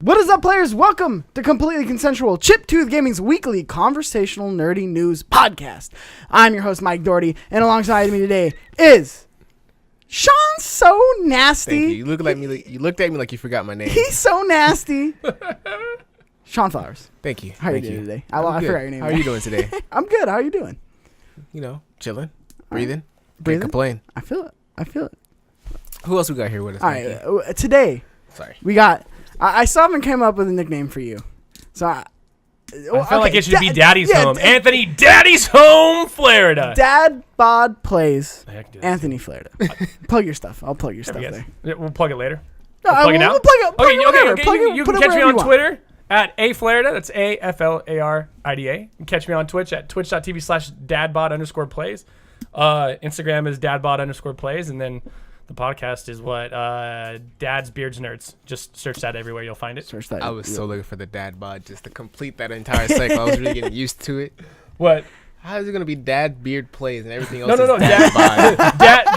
What is up, players? Welcome to Completely Consensual, Chip-Tooth Gaming's weekly conversational nerdy news podcast. I'm your host, Mike Doherty, and alongside me today is Shawn So Nasty. Thank you. You looked at me like you forgot my name. He's so nasty. Shawn Flowers. Thank you. How are you doing today? I forgot your name. How are you doing today? I'm good. How are you doing? You know, chilling, breathing. Breathing? Can't complain. I feel it. Who else we got here with us? All right. Today, we got... I still haven't came up with a nickname for you. So I feel like it should be Daddy's Home. Anthony Daddy's Home, Flarida. Dad Bod Plays Anthony Flarida. Plug your stuff. I'll plug your stuff there. Yeah, we'll plug it later. No, plug it now? We'll plug it. Okay. You can catch me on Twitter at @Flarida. That's AFLARIDA. You can catch me on Twitch at twitch.tv/dadbod_plays. Instagram is dadbod_plays. And then the podcast is what? Dad's Beards Nerds. Just search that everywhere. You'll find it. Search that. I was so looking for the dad bod just to complete that entire cycle. I was really getting used to it. What? How is it going to be Dad Beard Plays and everything else? No. Dad bod.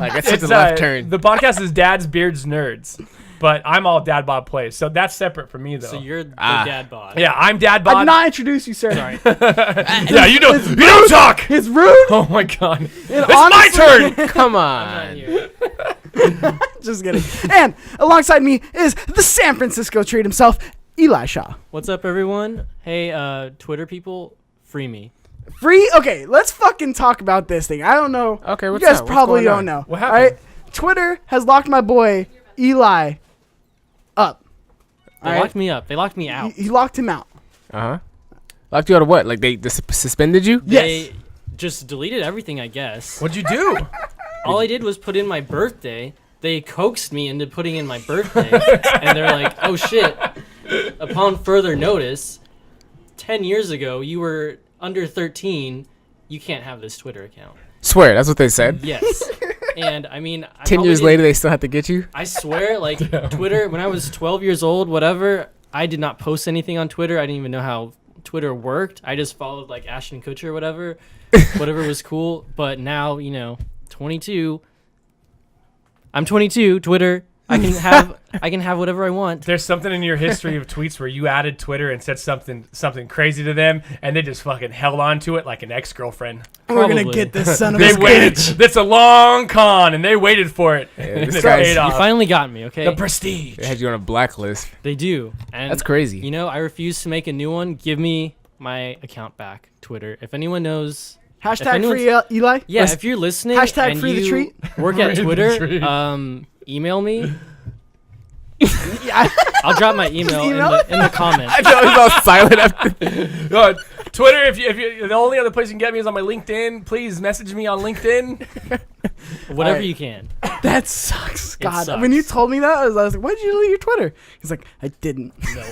Like, I took the left turn. The podcast is Dad's Beards Nerds. But I'm all Dad Bod Plays. So that's separate from me, though. So you're the Dad Bod. Yeah, I'm Dad Bod. I did not introduce you, sir. Sorry. Yeah, you don't talk. It's rude. Oh, my God. It's my turn. Come I'm not on. here. Just kidding. And alongside me is the San Francisco treat himself, Eli Shaw. What's up, everyone? Hey, Twitter people, free me. Free? Okay, let's fucking talk about this thing. I don't know. Okay, what's you guys up? probably What's going don't on? know. What happened? All right? Twitter has locked my boy, Eli, up. They locked me up. They locked me out. He locked him out. Locked you out of what? Like they suspended you? They just deleted everything, I guess. What'd you do? All I did was put in my birthday. They coaxed me into putting in my birthday. And they're like, oh, shit. Upon further notice, 10 years ago, you were under 13. You can't have this Twitter account. Swear, that's what they said? Yes. And, I mean... 10 years later, they still have to get you? I swear, like, Twitter, when I was 12 years old, whatever, I did not post anything on Twitter. I didn't even know how Twitter worked. I just followed, like, Ashton Kutcher or whatever was cool. But now, 22. I'm 22, Twitter. I can have whatever I want. There's something in your history of tweets where you added Twitter and said something crazy to them, and they just fucking held on to it like an ex-girlfriend. We're going to get this son of a bitch. That's a long con, and they waited for it. Yeah, this guy's- You finally got me, okay? The prestige. They had you on a blacklist. They do. And That's crazy. I refuse to make a new one. Give me my account back, Twitter. If anyone knows... Hashtag free Eli. Yeah, if you're listening hashtag and free the you treat. work at Twitter, email me. I'll drop my email in the comments. I thought it was all silent after. Twitter, if you the only other place you can get me is on my LinkedIn. Please message me on LinkedIn. Whatever Right. you can. That sucks. God, sucks. when you told me that, I was like, why did you delete your Twitter? He's like, I didn't. No.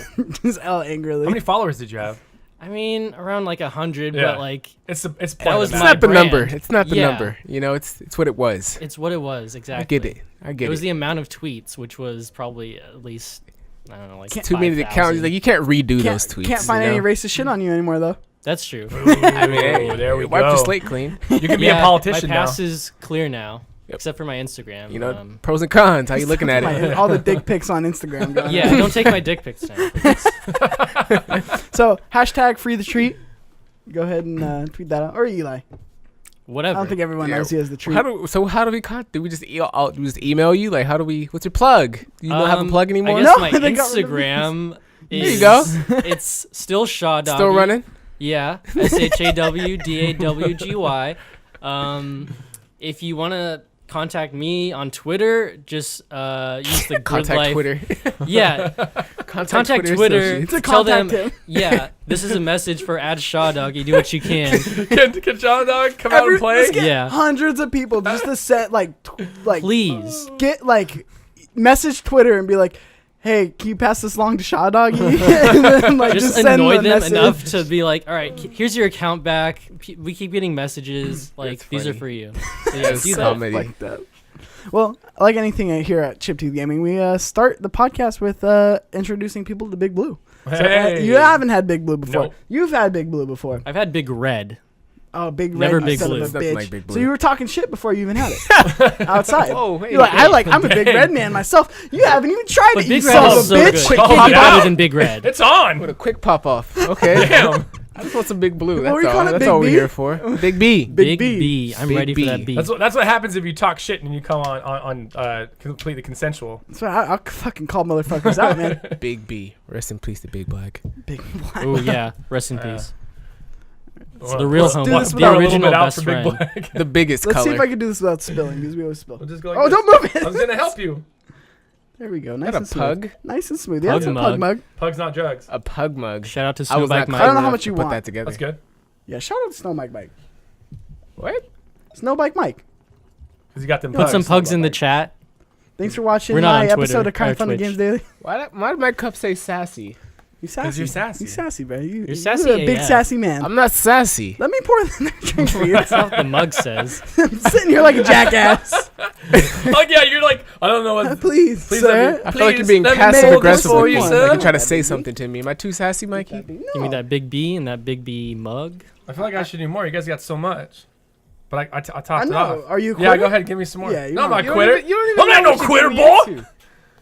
Just angrily. How many followers did you have? I mean, around like 100, Yeah. but like It's that was It's my not the brand. number. It's not the Yeah. number. It's what it was. It's what it was, exactly. I get it. It was the amount of tweets, which was probably at least, I don't know, like Too many to count. 5,000. Like you can't redo those tweets. Can't find any racist shit on you anymore, though. That's true. I mean, hey, there we wipe go. the slate clean. You can be a politician my now. pass is clear now, Yep. except for my Instagram. Pros and cons. How you looking at it? All the dick pics on Instagram. Going Yeah, don't take my dick pics now. So, hashtag free the treat. Go ahead and tweet that out. Or Eli. Whatever. I don't think everyone knows he has the treat. How do we contact? Do we just email you? Like, how do we? What's your plug? Do you not have a plug anymore? I guess No, my they got rid of Instagram is... There you go. It's still Shaw Doggy. Still running? Yeah. SHAWDAWGY. If you want to contact me on Twitter, just use the Good Contact Life. Twitter. Yeah. Contact Twitter. associates. To Tell contact them, him. yeah, this is a message for Shaw Doggy. Do what you can. Can John Dog come out and play? Let's get Yeah. hundreds of people just to set, like Please. get, message Twitter and be like, hey, can you pass this along to Shaw Doggy? And then, Just send annoy the them message. enough to be like, all right, here's your account back. We keep getting messages. Like, That's these are funny. for you. So yeah, That's do that. comedy. Like that. Well, like anything here at Chip-Tooth Gaming, we start the podcast with introducing people to Big Blue. So, Hey. you haven't had Big Blue before. Nope. You've had Big Blue before. I've had Big Red. Oh, Big Red. Never you Big son Blue. of a Nothing bitch. like Big So Blue. you were talking shit before you even had it outside. Whoa, hey, You're like, hey. I'm a Big Red man myself. You haven't even tried But it, you Big son Red of is a so bitch. good. Quick Can't pop be it better out. than Big Red. It's on. With a quick pop off. Okay. Damn. I just want some Big Blue. What were That's you all. calling it, That's Big all we're B? here for. Big B. Big Big B. B. I'm Big ready B. for that B. That's what happens if you talk shit and you come on completely consensual. That's right. I'll fucking call motherfuckers out, man. Big B. Rest in peace to Big Black. Big Black. Oh yeah, rest in peace. It's Well, the real let's home. do this The without a little original bit out best for Big friend. Black. The biggest Let's see if I color. can do this without spilling because we always spill. We'll just go like Oh, this. don't move I it. was gonna help you. There we go. Is Nice that and a smooth. pug? Nice and smooth. Yeah, Pug it's a pug mug. mug. Pugs, not drugs. A pug mug. Shout out to I was not Snowbike clever Mike. I don't know how enough much to you put want. that together. That's good. Yeah, shout out to Snowbike Mike. What? Snowbike Mike. Because you got them. Put some pugs. pugs in the chat. Thanks for watching We're not my on Twitter episode of Kind or of Fun and Twitch. Games Daily. Why did my cup say sassy? You sassy. you're sassy. You sassy, bro. You're sassy a big AF. sassy man. I'm not sassy. Let me pour the drink for you. That's not what the mug says. I'm sitting here like a jackass. Oh yeah, you're like I don't know what. Please, Please sir. let me- I feel like you're Please, being let me passive mold this aggressive for with you, me. sir. Like you're trying to That say big something to me. Am I too sassy, Mikey? No. Give me that big B and that big B mug. I feel like I should do more. You guys got so much, but I topped I it know. off. Are you a Yeah, quitter? go ahead. Give me some more. Yeah, you no, I'm know. not You a don't quitter. even- you don't even I'm know not no what you're quitter, getting boy. into.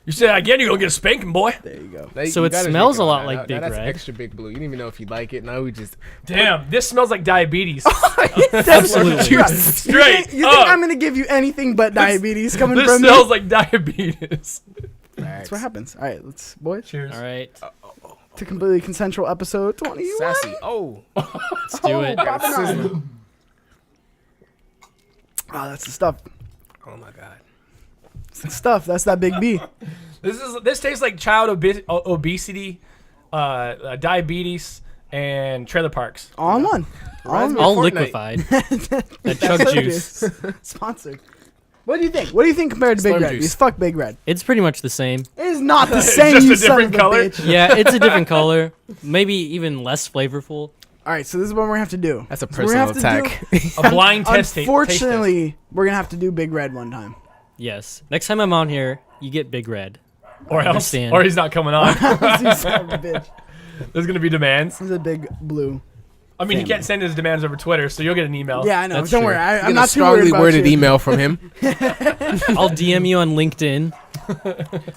You say that again, you're gonna get a spanking, boy. There you go. Like, So you it gotta smells drink a lot now. like Now Big that's Red. extra Big Blue. You didn't even know if you like it. Now we just Damn, this smells like diabetes. Absolutely. You Straight think up. I'm gonna give you anything but diabetes coming This from me? smells like diabetes. That's what happens. All right, let's boys Cheers. All right, to completely consensual episode 21. sassy. Oh, let's do it. got a sizzle. Oh, that's the stuff. Oh my god. That's the stuff. That's that big B. This tastes like child obesity, diabetes, and trailer parks. All in one. All in one. All Fortnite. liquefied. That chug Chug juice. Sponsored. What do you think? What do you think compared to Big Slurm Red? juice. Because fuck Big Red. It's pretty much the same. It is not the It's same, just you a son different of a color? bitch. Yeah, it's a different color. Maybe even less flavorful. All right, so this is what we're gonna have to do. That's a So we're gonna personal have to attack. A blind test. Unfortunately, we're gonna have to do Big Red one time. Yes. Next time I'm on here, you get Big Red. or else, understand. or he's not coming on. You son of a bitch. There's gonna be demands. This is a Big Blue. I mean, he Family. can't send his demands over Twitter, so you'll get an email. Yeah, I know. That's Don't true. worry. I'm Get a not too worried strongly about worded you. email from him. I'll DM you on LinkedIn.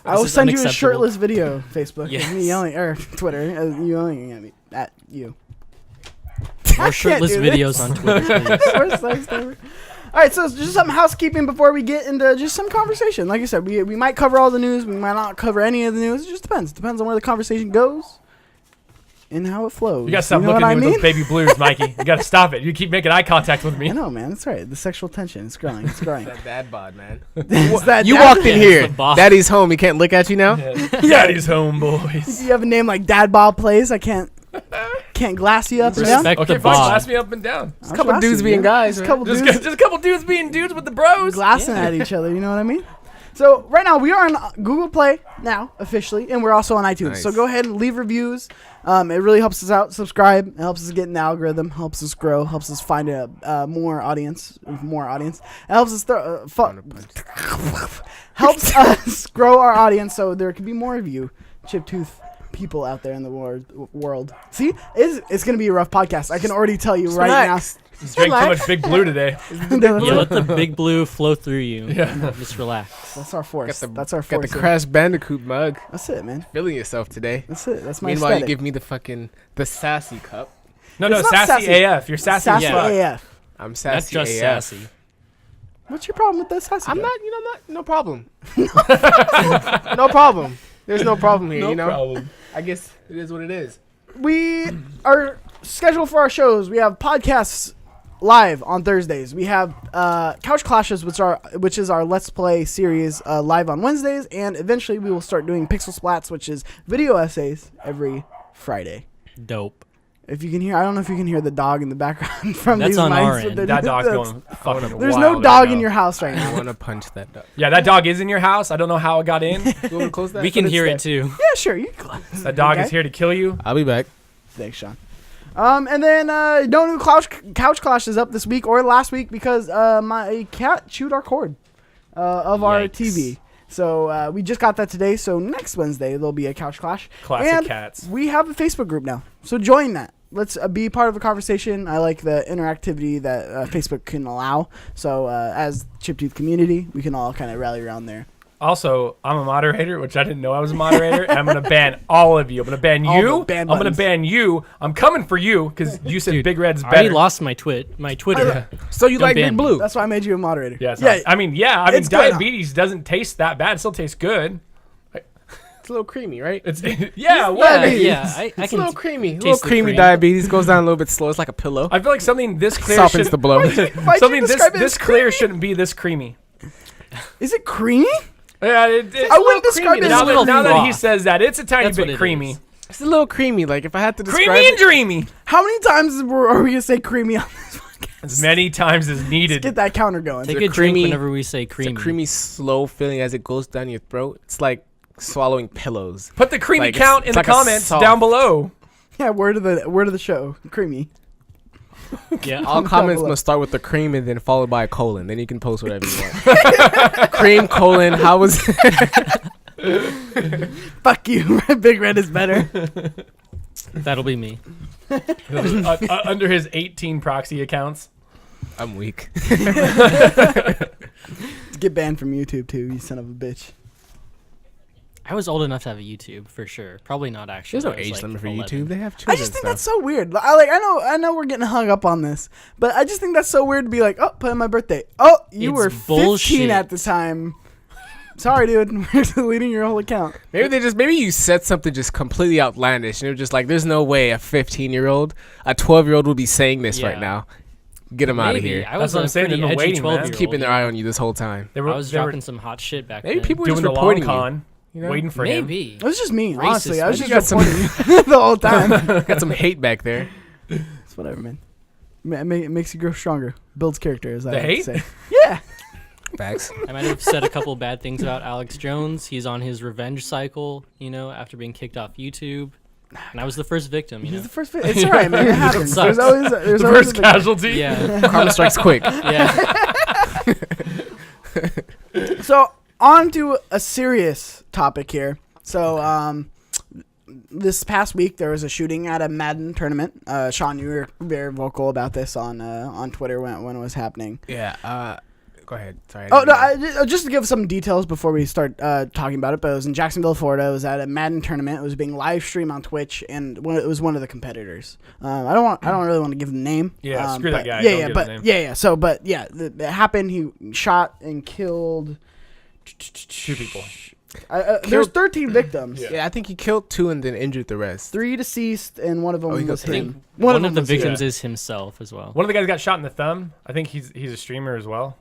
I will is send you a unacceptable. shirtless video, Facebook, of Yes. me yelling, or Twitter, you yelling at me, at you. I More can't shirtless do this. videos on Twitter, please. Worst sex ever. All right, so it's just some housekeeping before we get into just some conversation. Like I said, we might cover all the news, we might not cover any of the news. It just depends. Depends on where the conversation goes and how it flows. You gotta stop You know looking what at I me mean? with those baby blues, Mikey. You gotta stop it. You keep making eye contact with me. I know, man. That's right. The sexual tension. It's growing. It's growing. That dad bod, man. It's that You dad- walked in Yeah, here. it's the boss. Daddy's home. He can't look at you now. Daddy's home, boys. You have a name like Dad Bob Plays. I can't glass you up and down. Respect Okay, the fine. bod. Glass me up and down. I'm couple glassing dudes you, being yeah. guys, Just a man. couple Just, dudes just a couple dudes being dudes with the bros. glassing Yeah. at each other. You know what I mean? So right now we are on Google Play now officially, and we're also on iTunes. Nice. So go ahead and leave reviews. It really helps us out. Subscribe. It helps us get in the algorithm. Helps us grow. Helps us find a more audience. It helps us helps us grow our audience so there can be more of you, chip tooth people out there in the world. See, it's gonna be a rough podcast. I can already tell you right Relax. Just drank too much Big Blue today. now. Yeah, let the big blue flow through you. Yeah. Just relax. That's our force. That's our Got the force. Crash Bandicoot mug. That's it, man. Feeling yourself today. That's it. That's my Meanwhile, you aesthetic. give me the sassy cup. No, It's not sassy, sassy. AF. You're sassy, Sassy as fuck. AF. I'm That's sassy just AF. sassy. What's your problem with this sassy? I'm guy? not. No problem. No problem. There's no problem here. No you know. problem. I guess it is what it is. We are scheduled for our shows. We have podcasts live on Thursdays. We have Couch Clashes, which is our Let's Play series, live on Wednesdays, and eventually we will start doing Pixel Splats, which is video essays every Friday. Dope. If you can hear, I don't know if you can hear the dog in the background from That's these on mics. our but end. they're- That dog's that's- going fucking There's wild no right dog now. in your house right I now. want to punch that dog. Yeah, that dog is in your house. I don't know how it got in. You want to close that? We can it's hear there. it too. Yeah, sure. You can close. That dog Okay. is here to kill you. I'll be back. Thanks, Sean. And then no new couch clash is up this week or last week because my cat chewed our cord of our Yikes. TV. So we just got that today. So next Wednesday there'll be a couch clash. Classic and cats. we have a Facebook group now. So join that. let's be part of a conversation. I like the interactivity that Facebook can allow. So as Chiptooth community, we can all kind of rally around there. Also, I'm a moderator, which I didn't know I was a moderator, and I'm going to ban all of you. I'm going to ban All you. the ban I'm going to buttons. ban you. I'm coming for you because you said Dude, Big Red's I already better. lost my Twitter. So you Don't like ban Big me. Blue? That's why I made you a moderator. Yeah, I mean, It's good, huh? diabetes doesn't taste that bad. It still tastes good. It's a little creamy, right? It's yeah, Yeah, what? yeah. I It's a can. little creamy. A taste little the creamy cream. diabetes goes down a little bit slow. It's like a pillow. I feel like something this clear Softens should, the blow. Why'd you something describe it this as clear shouldn't be this creamy. Is it creamy? Yeah, I wouldn't describe it as now little that he froth. says that, it's a tiny That's what bit it creamy. is. It's a little creamy. Like if I had to describe Creamy and it, dreamy. How many times are we gonna say creamy on this podcast? As many times as needed. Get that counter going. Take It's a a drink creamy- whenever we say it's creamy. a creamy, slow feeling as it goes down your throat. It's like swallowing pillows. Put the creamy Like, it's- count in it's the like a comments soft- down below. Yeah, word of the show. Creamy. Yeah. All Down comments below. must start with the cream and then followed by a colon. Then you can post whatever you want. Cream colon. How was? Fuck you. Big Red is better. That'll be me. Under his 18 proxy accounts. I'm weak. Get banned from YouTube too, you son of a bitch. I was old enough to have a YouTube for sure. Probably not actually. There's no I was, age like, limit for 11. YouTube. They have I children just think stuff. that's so weird. I know we're getting hung up on this, but I just think that's so weird to be like, oh, put in my birthday. Oh, you It's were 15 bullshit. at the time. Sorry, dude. We're deleting your whole account. Maybe you said something just completely outlandish, and you're just like, "There's no way a 15-year-old, a 12-year-old would be saying this right Yeah. now. Get them out of Maybe. here." I was what I'm a saying, pretty they've been edgy waiting, man. 12-year-old. Keeping their eye on you this whole time. They I was they were dropping some hot shit back Maybe then. people were doing just the long reporting you. con, You know? waiting for him. Maybe. It was just me, Racist, honestly. I was man. just You got some- reporting you the whole time. Got some hate back there. It's whatever, man. It makes you grow stronger. Builds character, as I The like hate? to say. Yeah. Facts. I might have said a couple bad things about Alex Jones. He's on his revenge cycle, after being kicked off YouTube. And I was the first victim, He's the first. It's all right, man. It happens. sucks. There's always The a first victim. casualty. Yeah. Karma strikes quick. Yeah. So on to a serious topic here. So this past week there was a shooting at a Madden tournament. Shawn, you were very vocal about this on Twitter when it was happening. Yeah. Go ahead. Sorry. Oh no! Just to give some details before we start talking about it, but it was in Jacksonville, Florida. It was at a Madden tournament. It was being live streamed on Twitch, and it was one of the competitors. I don't really want to give the name. Yeah, screw that but guy. Yeah, Don't yeah, give but the name. yeah. It happened. He shot and killed 2 people. There's 13 victims. Yeah. Yeah, I think he killed 2 and then injured the rest. 3 deceased, and one of them Oh, he was got him. One of them the was victims yeah. is himself as well. One of the guys got shot in the thumb. I think he's a streamer as well.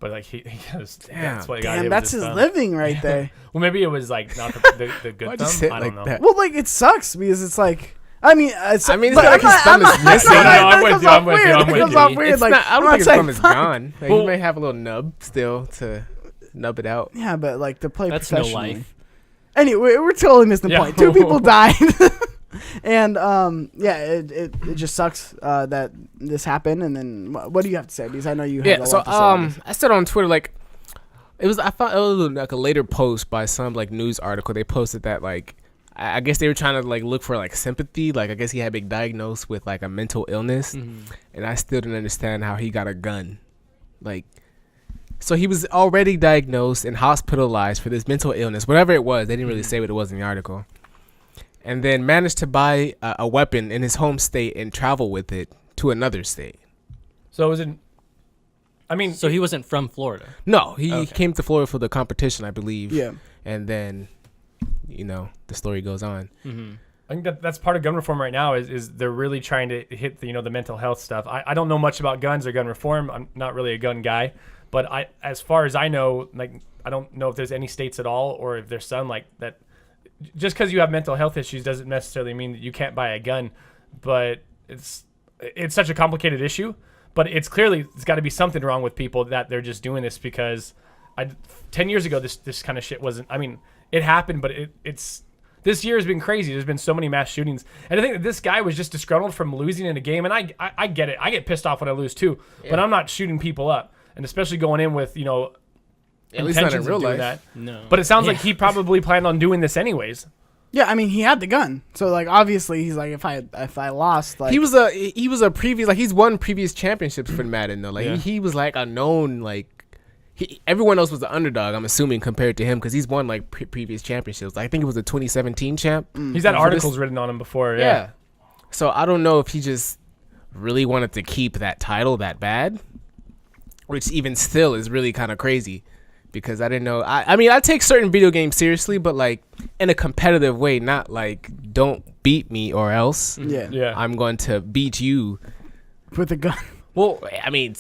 But like he has, that's what he got hit Damn, with that's his thumb. living right there. Well, maybe it was like not the good Why'd thumb. you say it I like don't know. that? Well, like it sucks because it's like. I mean, it's I mean, it's but not like his thumb is missing. No, No, I'm that with comes you, off I'm with you, weird. I'm That with comes you. off weird. It's Like, not, I I'm don't think his saying thumb is fuck. gone. Like, Well- he may have a little nub still to nub it out. Yeah, but like to play That's no professionally. life. Anyway, we're totally missing the Yeah. point. 2 people died, and it just sucks that this happened. And then what do you have to say? Because I know you have Yeah. a So lot to say on this. I said on Twitter like I found it was like a later post by some like news article. They posted that like I guess they were trying to like look for like sympathy. Like I guess he had been diagnosed with like a mental illness, and I still didn't understand how he got a gun. Like, so he was already diagnosed and hospitalized for this mental illness, whatever it was. They didn't really say what it was in the article, and then managed to buy a weapon in his home state and travel with it to another state. So it was in. I mean, So he wasn't from Florida. No, he Okay. came to Florida for the competition, I believe. Yeah. And then, the story goes on. Mm-hmm. I think that's part of gun reform right now is they're really trying to hit the mental health stuff. I don't know much about guns or gun reform. I'm not really a gun guy, but as far as I know, like I don't know if there's any states at all or if there's some like that. Just because you have mental health issues doesn't necessarily mean that you can't buy a gun, but it's such a complicated issue. But it's got to be something wrong with people that they're just doing this because 10 years ago this kind of shit wasn't. I mean, it happened, but it's this year has been crazy. There's been so many mass shootings, and I think that this guy was just disgruntled from losing in a game. And I get it. I get pissed off when I lose too, but I'm not shooting people up, and especially going in with At least not in intentions real of doing life. that. No. But it sounds like he probably planned on doing this anyways. Yeah, I mean, he had the gun, so like obviously he's like, if I lost, like he was a previous, like, he's won previous championships for Madden though. Like he was like a known, like, everyone else was the underdog, I'm assuming, compared to him, because he's won like previous championships. I think it was a 2017 champ. He's had articles written on him before. Yeah. So I don't know if he just really wanted to keep that title that bad, which even still is really kind of crazy. Because I didn't know. I mean, I take certain video games seriously, but like in a competitive way, not like don't beat me or else. Yeah. I'm going to beat you with a gun. Well, I mean,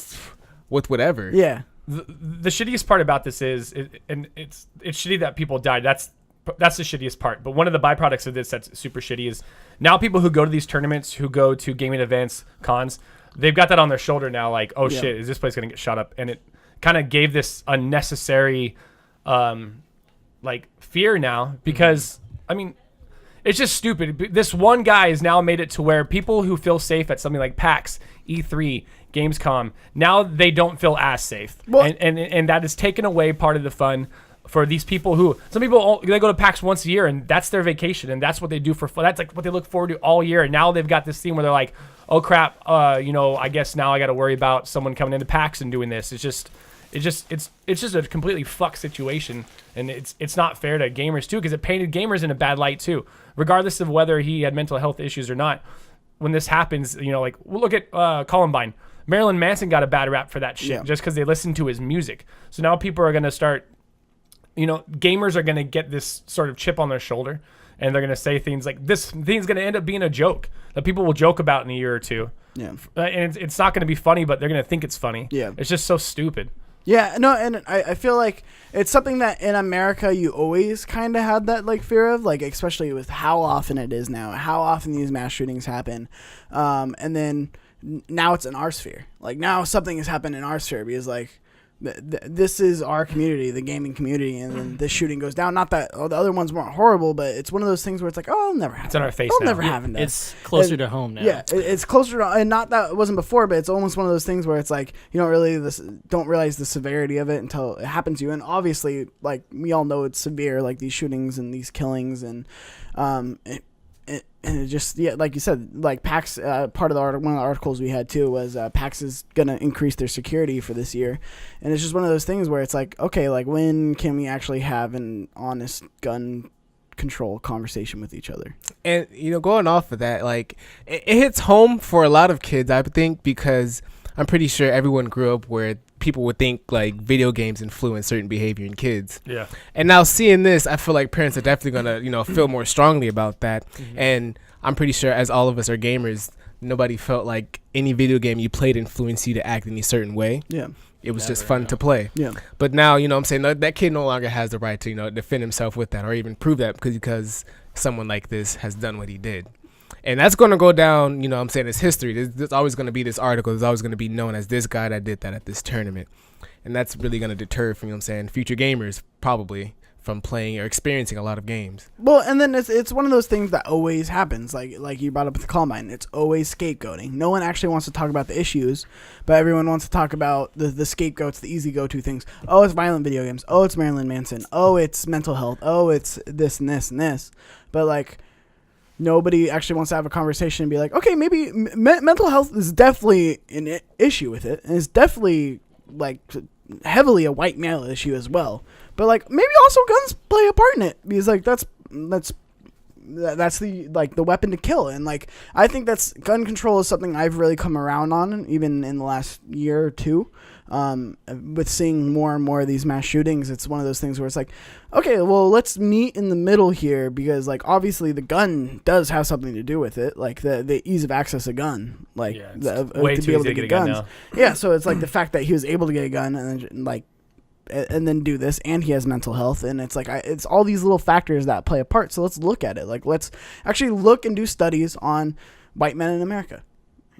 with whatever. Yeah. The shittiest part about this is, and it's shitty that people died. That's the shittiest part. But one of the byproducts of this that's super shitty is now people who go to these tournaments, who go to gaming events, cons, they've got that on their shoulder now. Like, oh shit, is this place gonna get shot up? And it kind of gave this unnecessary like fear now, because I mean, it's just stupid. This one guy has now made it to where people who feel safe at something like PAX, E3, Gamescom, now they don't feel as safe. Well, and that has taken away part of the fun for these people who, some people, they go to PAX once a year and that's their vacation and that's what they do for fun. That's like what they look forward to all year. And now they've got this thing where they're like, oh crap, I guess now I got to worry about someone coming into PAX and doing this. It's just a completely fucked situation, and it's not fair to gamers too, because it painted gamers in a bad light too, regardless of whether he had mental health issues or not. When this happens, like look at Columbine. Marilyn Manson got a bad rap for that shit just because they listened to his music. So now people are gonna start, gamers are gonna get this sort of chip on their shoulder, and they're gonna say things like, this thing's gonna end up being a joke that people will joke about in a year or two. Yeah, and it's not gonna be funny, but they're gonna think it's funny. Yeah, it's just so stupid. Yeah, no, and I feel like it's something that in America you always kind of had that like fear of, like especially with how often it is now, how often these mass shootings happen, and then now it's in our sphere. Like now something has happened in our sphere because like this is our community, the gaming community, and then this shooting goes down. Not that the other ones weren't horrible, but it's one of those things where it's like, oh, it'll never happen. It's on our face. It'll never happen. It's closer to home now. Yeah, it's closer to, and not that it wasn't before, but it's almost one of those things where it's like you don't realize the severity of it until it happens to you. And obviously, like we all know it's severe, like these shootings and these killings, and and it just, like you said, like PAX, part of the article, one of the articles we had too was PAX is going to increase their security for this year. And it's just one of those things where it's like, okay, like when can we actually have an honest gun control conversation with each other? And, going off of that, like it hits home for a lot of kids, I think, because I'm pretty sure everyone grew up where people would think like video games influence certain behavior in kids. Yeah. And now seeing this, I feel like parents are definitely gonna, feel more strongly about that. Mm-hmm. And I'm pretty sure, as all of us are gamers, nobody felt like any video game you played influenced you to act in a certain way. Yeah. It was just fun to play. Yeah. But now, I'm saying that kid no longer has the right to, defend himself with that or even prove that because someone like this has done what he did. And that's going to go down, I'm saying, it's history. There's always going to be this article. There's always going to be known as this guy that did that at this tournament. And that's really going to deter from, future gamers probably from playing or experiencing a lot of games. Well, and then it's one of those things that always happens. Like you brought up with the Columbine. It's always scapegoating. No one actually wants to talk about the issues, but everyone wants to talk about the scapegoats, the easy go-to things. Oh, it's violent video games. Oh, it's Marilyn Manson. Oh, it's mental health. Oh, it's this and this and this. But, like, nobody actually wants to have a conversation and be like, okay, maybe mental health is definitely an issue with it, and it's definitely like heavily a white male issue as well. But like maybe also guns play a part in it because like that's the like the weapon to kill, and like I think that's gun control is something I've really come around on even in the last year or two. With seeing more and more of these mass shootings, it's one of those things where it's like, okay, well, let's meet in the middle here because, like, obviously the gun does have something to do with it, like the ease of access a gun, like way to be able to get guns. Yeah, so it's like the fact that he was able to get a gun and then do this, and he has mental health, and it's like it's all these little factors that play a part. So let's look at it. Like, let's actually look and do studies on white men in America.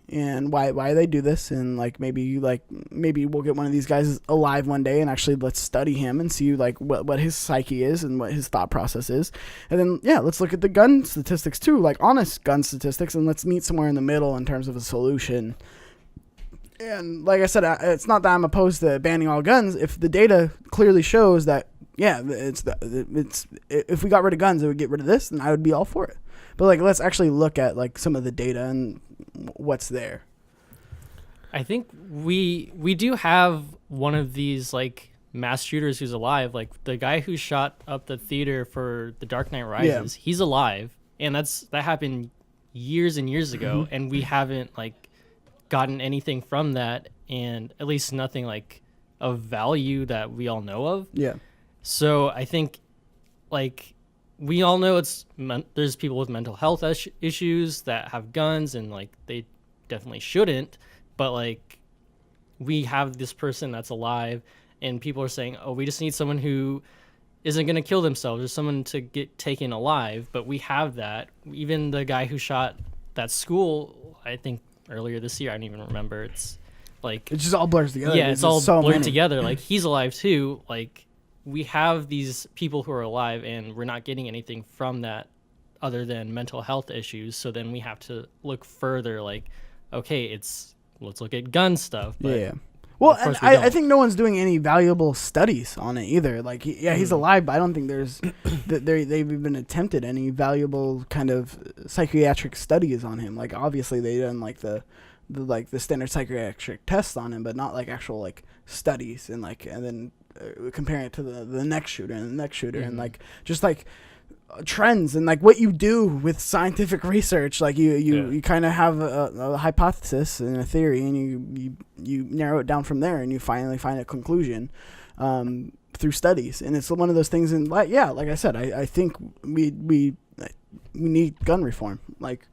And why they do this, and maybe we'll get one of these guys alive one day and actually let's study him and see like what his psyche is and what his thought process is, and then let's look at the gun statistics too, like honest gun statistics, and let's meet somewhere in the middle in terms of a solution. And like I said, it's not that I'm opposed to banning all guns if the data clearly shows that yeah, it's if we got rid of guns, it would get rid of this, and I would be all for it. But like, let's actually look at like some of the data and what's there. I think we do have one of these like mass shooters who's alive. Like the guy who shot up the theater for The Dark Knight Rises, he's alive, and that happened years and years ago, and we haven't like gotten anything from that, and at least nothing like of value that we all know of. Yeah. So I think like we all know there's people with mental health issues that have guns, and like they definitely shouldn't. But like we have this person that's alive, and people are saying, oh, we just need someone who isn't going to kill themselves or someone to get taken alive. But we have that. Even the guy who shot that school, I think earlier this year, I don't even remember. It's like it just all blurs together. Yeah, it's all so blurred many. together. Like he's alive too. Like we have these people who are alive, and we're not getting anything from that other than mental health issues. So then we have to look further. Like, okay, let's look at gun stuff. But yeah. Well, and I don't. think no one's doing any valuable studies on it either. Like, he's alive, but I don't think there's they've even attempted any valuable kind of psychiatric studies on him. Like, obviously they done like the standard psychiatric tests on him, but not like actual like studies and then comparing it to the next shooter and the next shooter and like just like trends and like what you do with scientific research. Like you kind of have a hypothesis and a theory, and you narrow it down from there, and you finally find a conclusion through studies. And it's one of those things. And like I said, I think we need gun reform. Like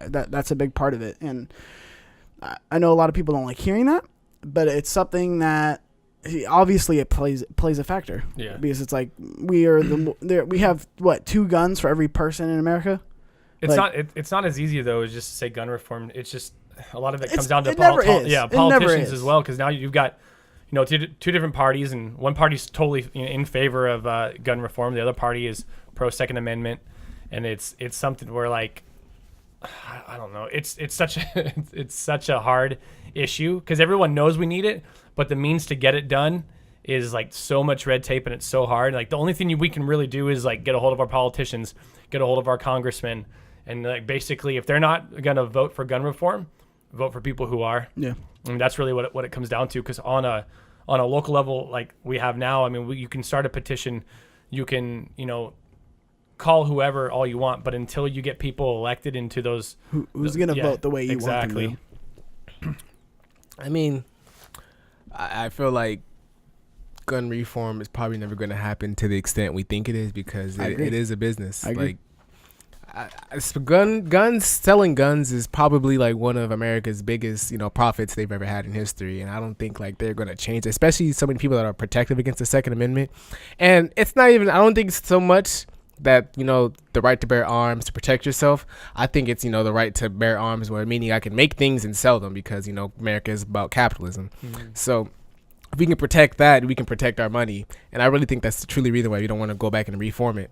that's a big part of it. And I know a lot of people don't like hearing that, but it's something that obviously it plays a factor. Yeah. Because it's like we have 2 guns for every person in America. It's not as easy though as just to say gun reform. It's just a lot of it comes down to politicians as well, because now you've got two different parties, and one party's totally in favor of gun reform. The other party is pro Second Amendment, and it's something where like I don't know. It's such a hard issue because everyone knows we need it, but the means to get it done is like so much red tape, and it's so hard. Like the only thing we can really do is like get a hold of our politicians, get a hold of our congressmen, and like basically if they're not gonna vote for gun reform, vote for people who are. Yeah, I mean that's really what it comes down to. Because on a local level like we have now, I mean you can start a petition, you can call whoever all you want, but until you get people elected into those, who's gonna vote the way you want them to? I mean, I feel like gun reform is probably never going to happen to the extent we think it is, because it is a business. Like, selling guns is probably like one of America's biggest, profits they've ever had in history, and I don't think like they're going to change, especially so many people that are protective against the Second Amendment. And it's not even, I don't think it's so much that the right to bear arms to protect yourself. I think it's the right to bear arms, where meaning I can make things and sell them, because America is about capitalism. So if we can protect that, we can protect our money, and I really think that's the truly reason why we don't want to go back and reform it.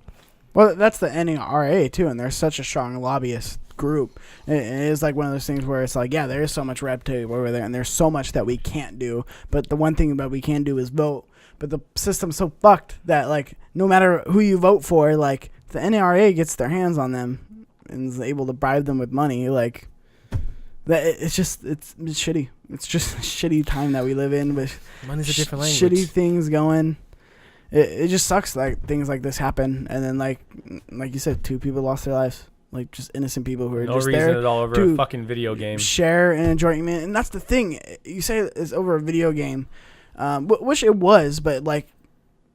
Well, that's the NRA too, and they're such a strong lobbyist group. It is like one of those things where it's like, there is so much red tape over there, and there's so much that we can't do, but the one thing that we can do is vote. But the system's so fucked that, like, no matter who you vote for, like, the NRA gets their hands on them and is able to bribe them with money. Like, that it's shitty. It's just a shitty time that we live in with money's a different language. Shitty things going. It just sucks that things like this happen. And then, like you said, 2 people lost their lives. Like, just innocent people who are just there. No reason at all, over a fucking video game. Share an enjoyment. And that's the thing. You say it's over a video game. Which it was, but like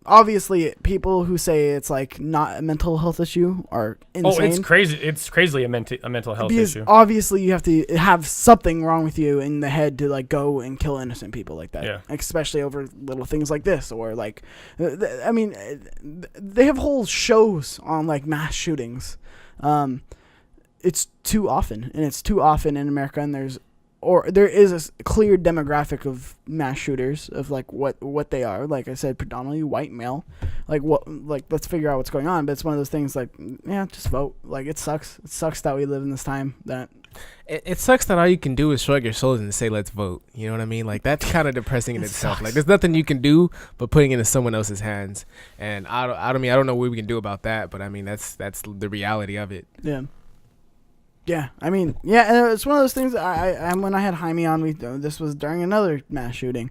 obviously people who say it's like not a mental health issue are insane. Oh, it's crazy. It's crazily a mental health issue. Obviously you have to have something wrong with you in the head to like go and kill innocent people like that. Yeah. Especially over little things like this, or like, I mean, they have whole shows on like mass shootings. It's too often, and it's too often in America, and there is a clear demographic of mass shooters of like what they are. Like I said, predominantly white male. Like let's figure out what's going on. But it's one of those things like, just vote. Like it sucks. It sucks that we live in this time that It sucks that all you can do is shrug your shoulders and say, let's vote. You know what I mean? Like, that's kind of depressing in itself. Sucks. Like, there's nothing you can do but putting it in someone else's hands. And I don't know what we can do about that, but I mean, that's the reality of it. Yeah. Yeah, I mean, yeah, and it's one of those things. I when I had Jaime on, this was during another mass shooting.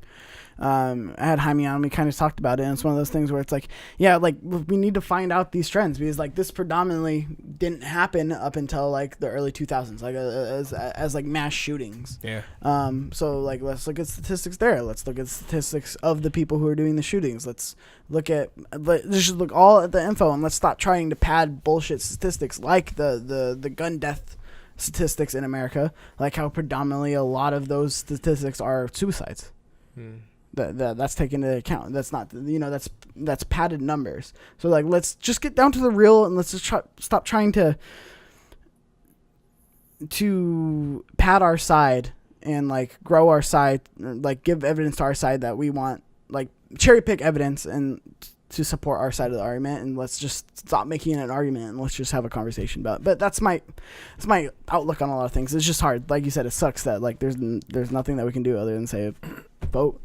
I had Jaime on. We kind of talked about it, and it's one of those things where it's like, yeah, like we need to find out these trends because like this predominantly didn't happen up until like the early 2000s, like as like mass shootings. Yeah. So like let's look at statistics there. Let's look at statistics of the people who are doing the shootings. Let's just look all at the info and let's stop trying to pad bullshit statistics like the gun death statistics in America, like how predominantly a lot of those statistics are suicides. That's taken into account. That's not, that's padded numbers. So like, let's just get down to the real and let's just stop trying to pad our side and like grow our side, like give evidence to our side that we want, like cherry pick evidence and to support our side of the argument, and let's just stop making it an argument and let's just have a conversation about it. But that's my outlook on a lot of things. It's just hard. Like you said, it sucks that like there's nothing that we can do other than say vote.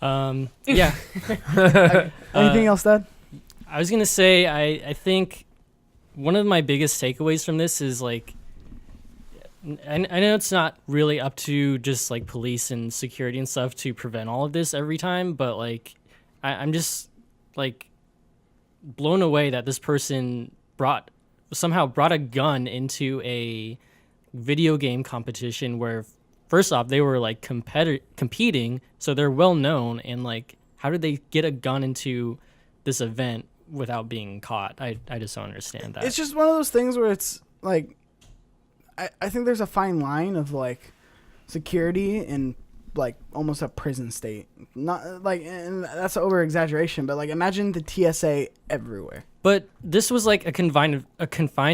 Yeah. Anything else, Dad? I was gonna say I think one of my biggest takeaways from this is like, I know it's not really up to just like police and security and stuff to prevent all of this every time, but like I'm just like blown away that this person somehow brought a gun into a video game competition where first off they were like competing, so they're well known, and like how did they get a gun into this event without being caught? I just don't understand that. It's just one of those things where it's like I think there's a fine line of like security and like almost a prison state. Not like, and that's over exaggeration, but like imagine the TSA everywhere. But this was like a confined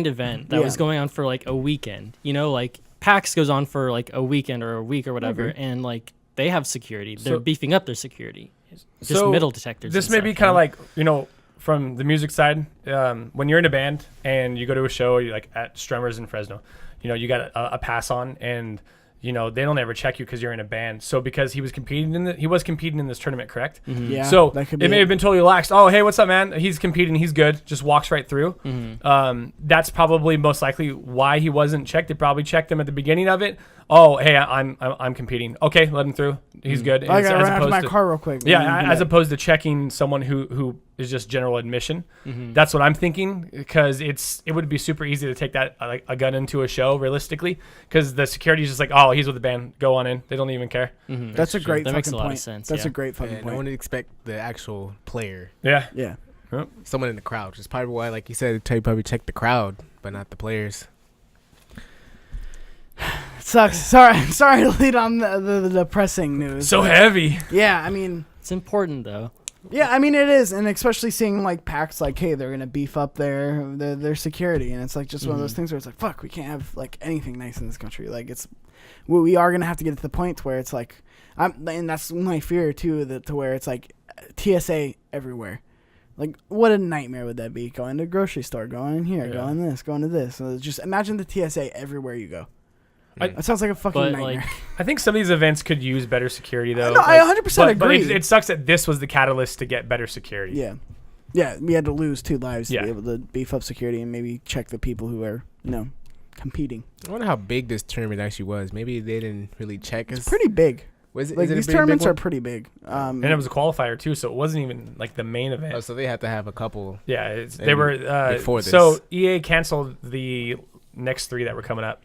event that was going on for like a weekend. Like PAX goes on for like a weekend or a week or whatever, and like they have security. They're beefing up their security. Just metal detectors. This may be kind of like, from the music side, when you're in a band and you go to a show, you like at Strummers in Fresno, you got a pass on, and they don't ever check you because you're in a band. So because he was competing in this tournament, correct? Mm-hmm. Yeah. So it may have been totally lax. Oh, hey, what's up, man? He's competing. He's good. Just walks right through. Mm-hmm. That's probably most likely why he wasn't checked. They probably checked him at the beginning of it. Oh, hey, I'm competing. Okay, let him through. He's good. I gotta run out to my car real quick. Yeah, as opposed to checking someone who is just general admission. Mm-hmm. That's what I'm thinking, because it would be super easy to take that like a gun into a show realistically, because the security is just like, oh, he's with the band, go on in. They don't even care. Mm-hmm. That's a great that fucking makes a lot point. of sense. That's a great fucking No point. one would expect the actual player. Yeah. Yeah. Someone in the crowd, which is probably why, like you said, they probably check the crowd, but not the players. Sucks. Sorry to lead on the depressing news. So heavy. Yeah, I mean, It's important though. yeah, I mean it is, and especially seeing like PAX, like, hey, they're gonna beef up their security, and it's like just one of those things where it's like, fuck, we can't have like anything nice in this country. Like we are gonna have to get to the point where it's like, and that's my fear too, to where it's like TSA everywhere. Like, what a nightmare would that be? Going to a grocery store, going in here, going this, going to this. So just imagine the TSA everywhere you go. That sounds like a fucking nightmare. Like, I think some of these events could use better security, though. No, I 100% agree. But it sucks that this was the catalyst to get better security. Yeah. Yeah, we had to lose 2 lives to Yeah. be able to beef up security and maybe check the people who are, competing. I wonder how big this tournament actually was. Maybe they didn't really check us. It's pretty big. Was it? Like, Is it these a pretty tournaments big are one? pretty big. And it was a qualifier, too, so it wasn't even like the main event. Oh, so they had to have a couple. Yeah, they And were. before this. So EA canceled the next 3 that were coming up.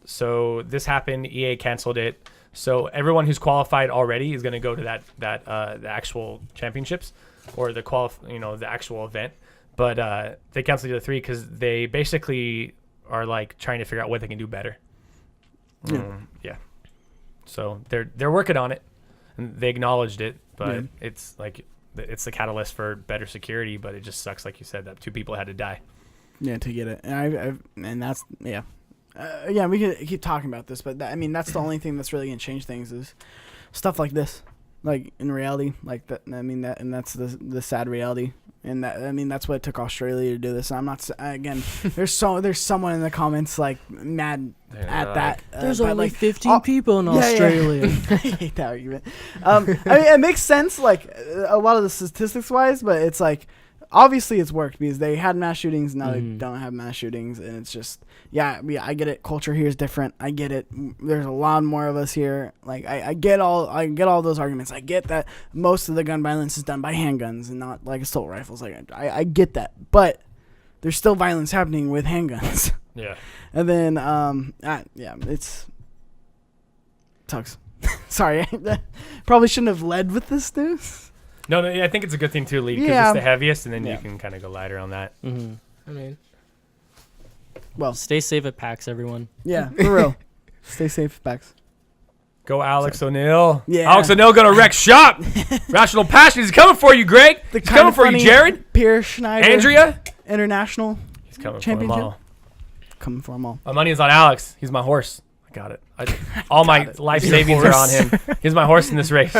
So this happened. EA canceled it. So everyone who's qualified already is going to go to the actual championships or the actual event. But they canceled the 3 because they basically are like trying to figure out what they can do better. Yeah. So they're working on it, and they acknowledged it. But it's like it's the catalyst for better security. But it just sucks, like you said, that 2 people had to die. Yeah, to get it. And that's, yeah. Yeah, we could keep talking about this, but that's the only thing that's really going to change things is stuff like this. Like, in reality, like that. I mean, and that's the sad reality. And that's what it took Australia to do this. I'm not again. There's someone in the comments like mad at that. There's but, only like, 15 people in Australia. I hate that argument. I mean, it makes sense, like a lot of the statistics wise, but it's like obviously it's worked because they had mass shootings. Now they don't have mass shootings, and it's just yeah. I get it. Culture here is different. I get it. There's a lot more of us here. Like I get all those arguments. I get that most of the gun violence is done by handguns and not like assault rifles. Like I get that, but there's still violence happening with handguns. Yeah. And then it's Tugs. Sorry, probably shouldn't have led with this news. No, I think it's a good thing to lead because it's the heaviest, and then you can kind of go lighter on that. Mm-hmm. I mean, well, stay safe at PAX, everyone. Yeah, for real. Stay safe, PAX. Go Alex O'Neill. Yeah. Alex O'Neill gonna wreck shop. Rational Passion is coming for you, Greg. He's coming for you, Jared. Pierre Schneider. Andrea. International. He's coming championship. for them all. Coming for them all. My money is on Alex. He's my horse. I got it. All my life savings are on him. He's my horse in this race.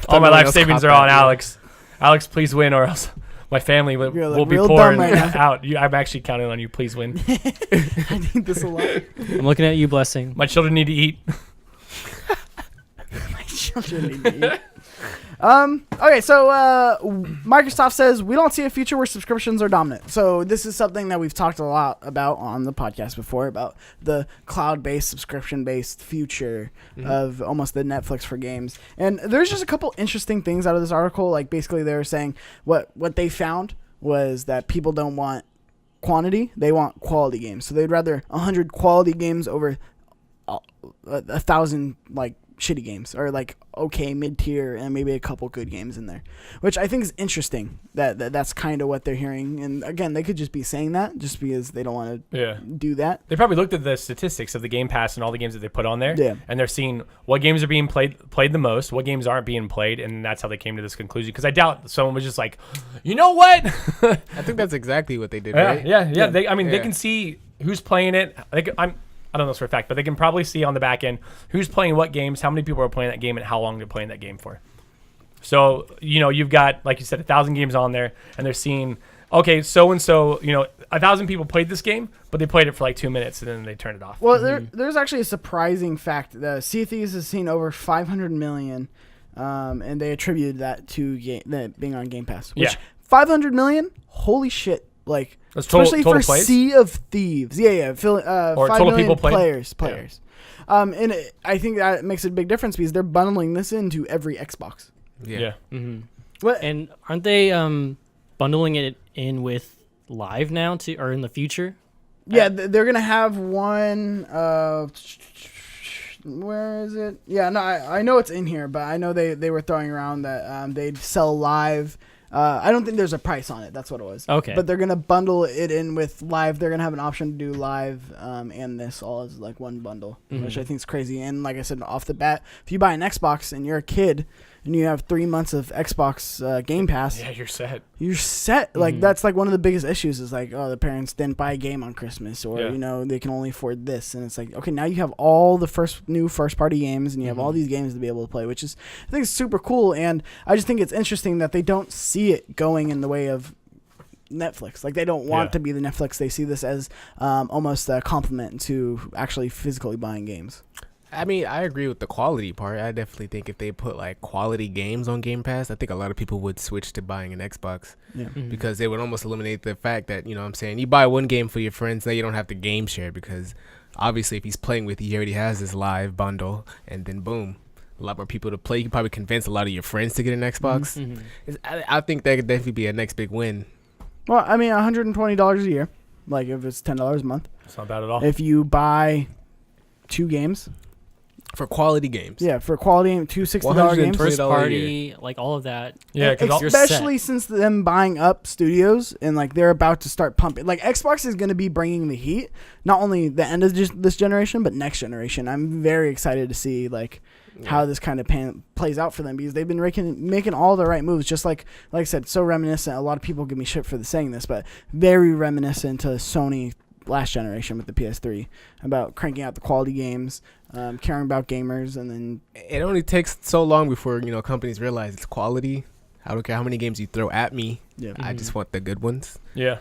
All my life savings are on Alex. Alex, please win, or else my family will be pouring out. I'm actually counting on you. Please win. I need this a lot. I'm looking at you, Blessing. My children need to eat. My children need to eat. Okay, so Microsoft says we don't see a future where subscriptions are dominant. So this is something that we've talked a lot about on the podcast before, about the cloud-based, subscription-based future of almost the Netflix for games. And there's just a couple interesting things out of this article. Like basically they were saying what they found was that people don't want quantity, they want quality games. So they'd rather 100 quality games over 1,000 like shitty games, or like okay mid-tier and maybe a couple good games in there, which I think is interesting. That's kind of what they're hearing. And again, they could just be saying that just because they don't want to do that. They probably looked at the statistics of the Game Pass and all the games that they put on there, and they're seeing what games are being played the most, what games aren't being played, and that's how they came to this conclusion. Because I doubt someone was just like, you know what? I think that's exactly what they did, right? Yeah. They can see who's playing it. I don't know this for a fact, but they can probably see on the back end who's playing what games, how many people are playing that game, and how long they're playing that game for. So, you've got, like you said, 1,000 games on there, and they're seeing, okay, so-and-so, 1,000 people played this game, but they played it for like 2 minutes, and then they turned it off. Well, there's actually a surprising fact. The Sea of Thieves has seen over 500 million, and they attributed that to being on Game Pass. Which 500 million? Holy shit. Like, that's especially total for plays? Sea of Thieves. Yeah. Or 5 total million people played? players. And I think that makes a big difference because they're bundling this into every Xbox. Yeah. Mm-hmm. What? And aren't they bundling it in with Live now too, or in the future? Yeah, they're gonna have one. Where is it? Yeah, no, I know it's in here, but I know they were throwing around that they'd sell Live. I don't think there's a price on it. That's what it was. Okay. But they're going to bundle it in with Live. They're going to have an option to do Live and this all as like one bundle, which I think is crazy. And like I said, off the bat, if you buy an Xbox and you're a kid and you have 3 months of Xbox Game Pass, you're set. You're set. Like that's like one of the biggest issues is like, oh, the parents didn't buy a game on Christmas, or they can only afford this, and it's like, okay, now you have all the new first party games, and you have all these games to be able to play, which is I think is super cool. And I just think it's interesting that they don't see it going in the way of Netflix. Like they don't want to be the Netflix. They see this as almost a compliment to actually physically buying games. I mean, I agree with the quality part. I definitely think if they put like quality games on Game Pass, I think a lot of people would switch to buying an Xbox because they would almost eliminate the fact that, what I'm saying, you buy one game for your friends, now you don't have to game share, because obviously if he's playing with you, he already has this Live bundle, and then boom, a lot more people to play. You can probably convince a lot of your friends to get an Xbox. I think that could definitely be a next big win. Well, I mean, $120 a year, like if it's $10 a month. It's not bad at all. If you buy 2 games. For quality games. Yeah, for quality, $2 $60 games. First party, like all of that. Yeah, especially since them buying up studios and like they're about to start pumping. Like Xbox is going to be bringing the heat, not only the end of this generation, but next generation. I'm very excited to see like how this kind of plays out for them, because they've been making all the right moves. Just like I said, so reminiscent. A lot of people give me shit for saying this, but very reminiscent to Sony last generation with the PS3 about cranking out the quality games, caring about gamers, and then it only takes so long before companies realize it's quality. I don't care how many games you throw at me. Yeah. I just want the good ones. Yeah.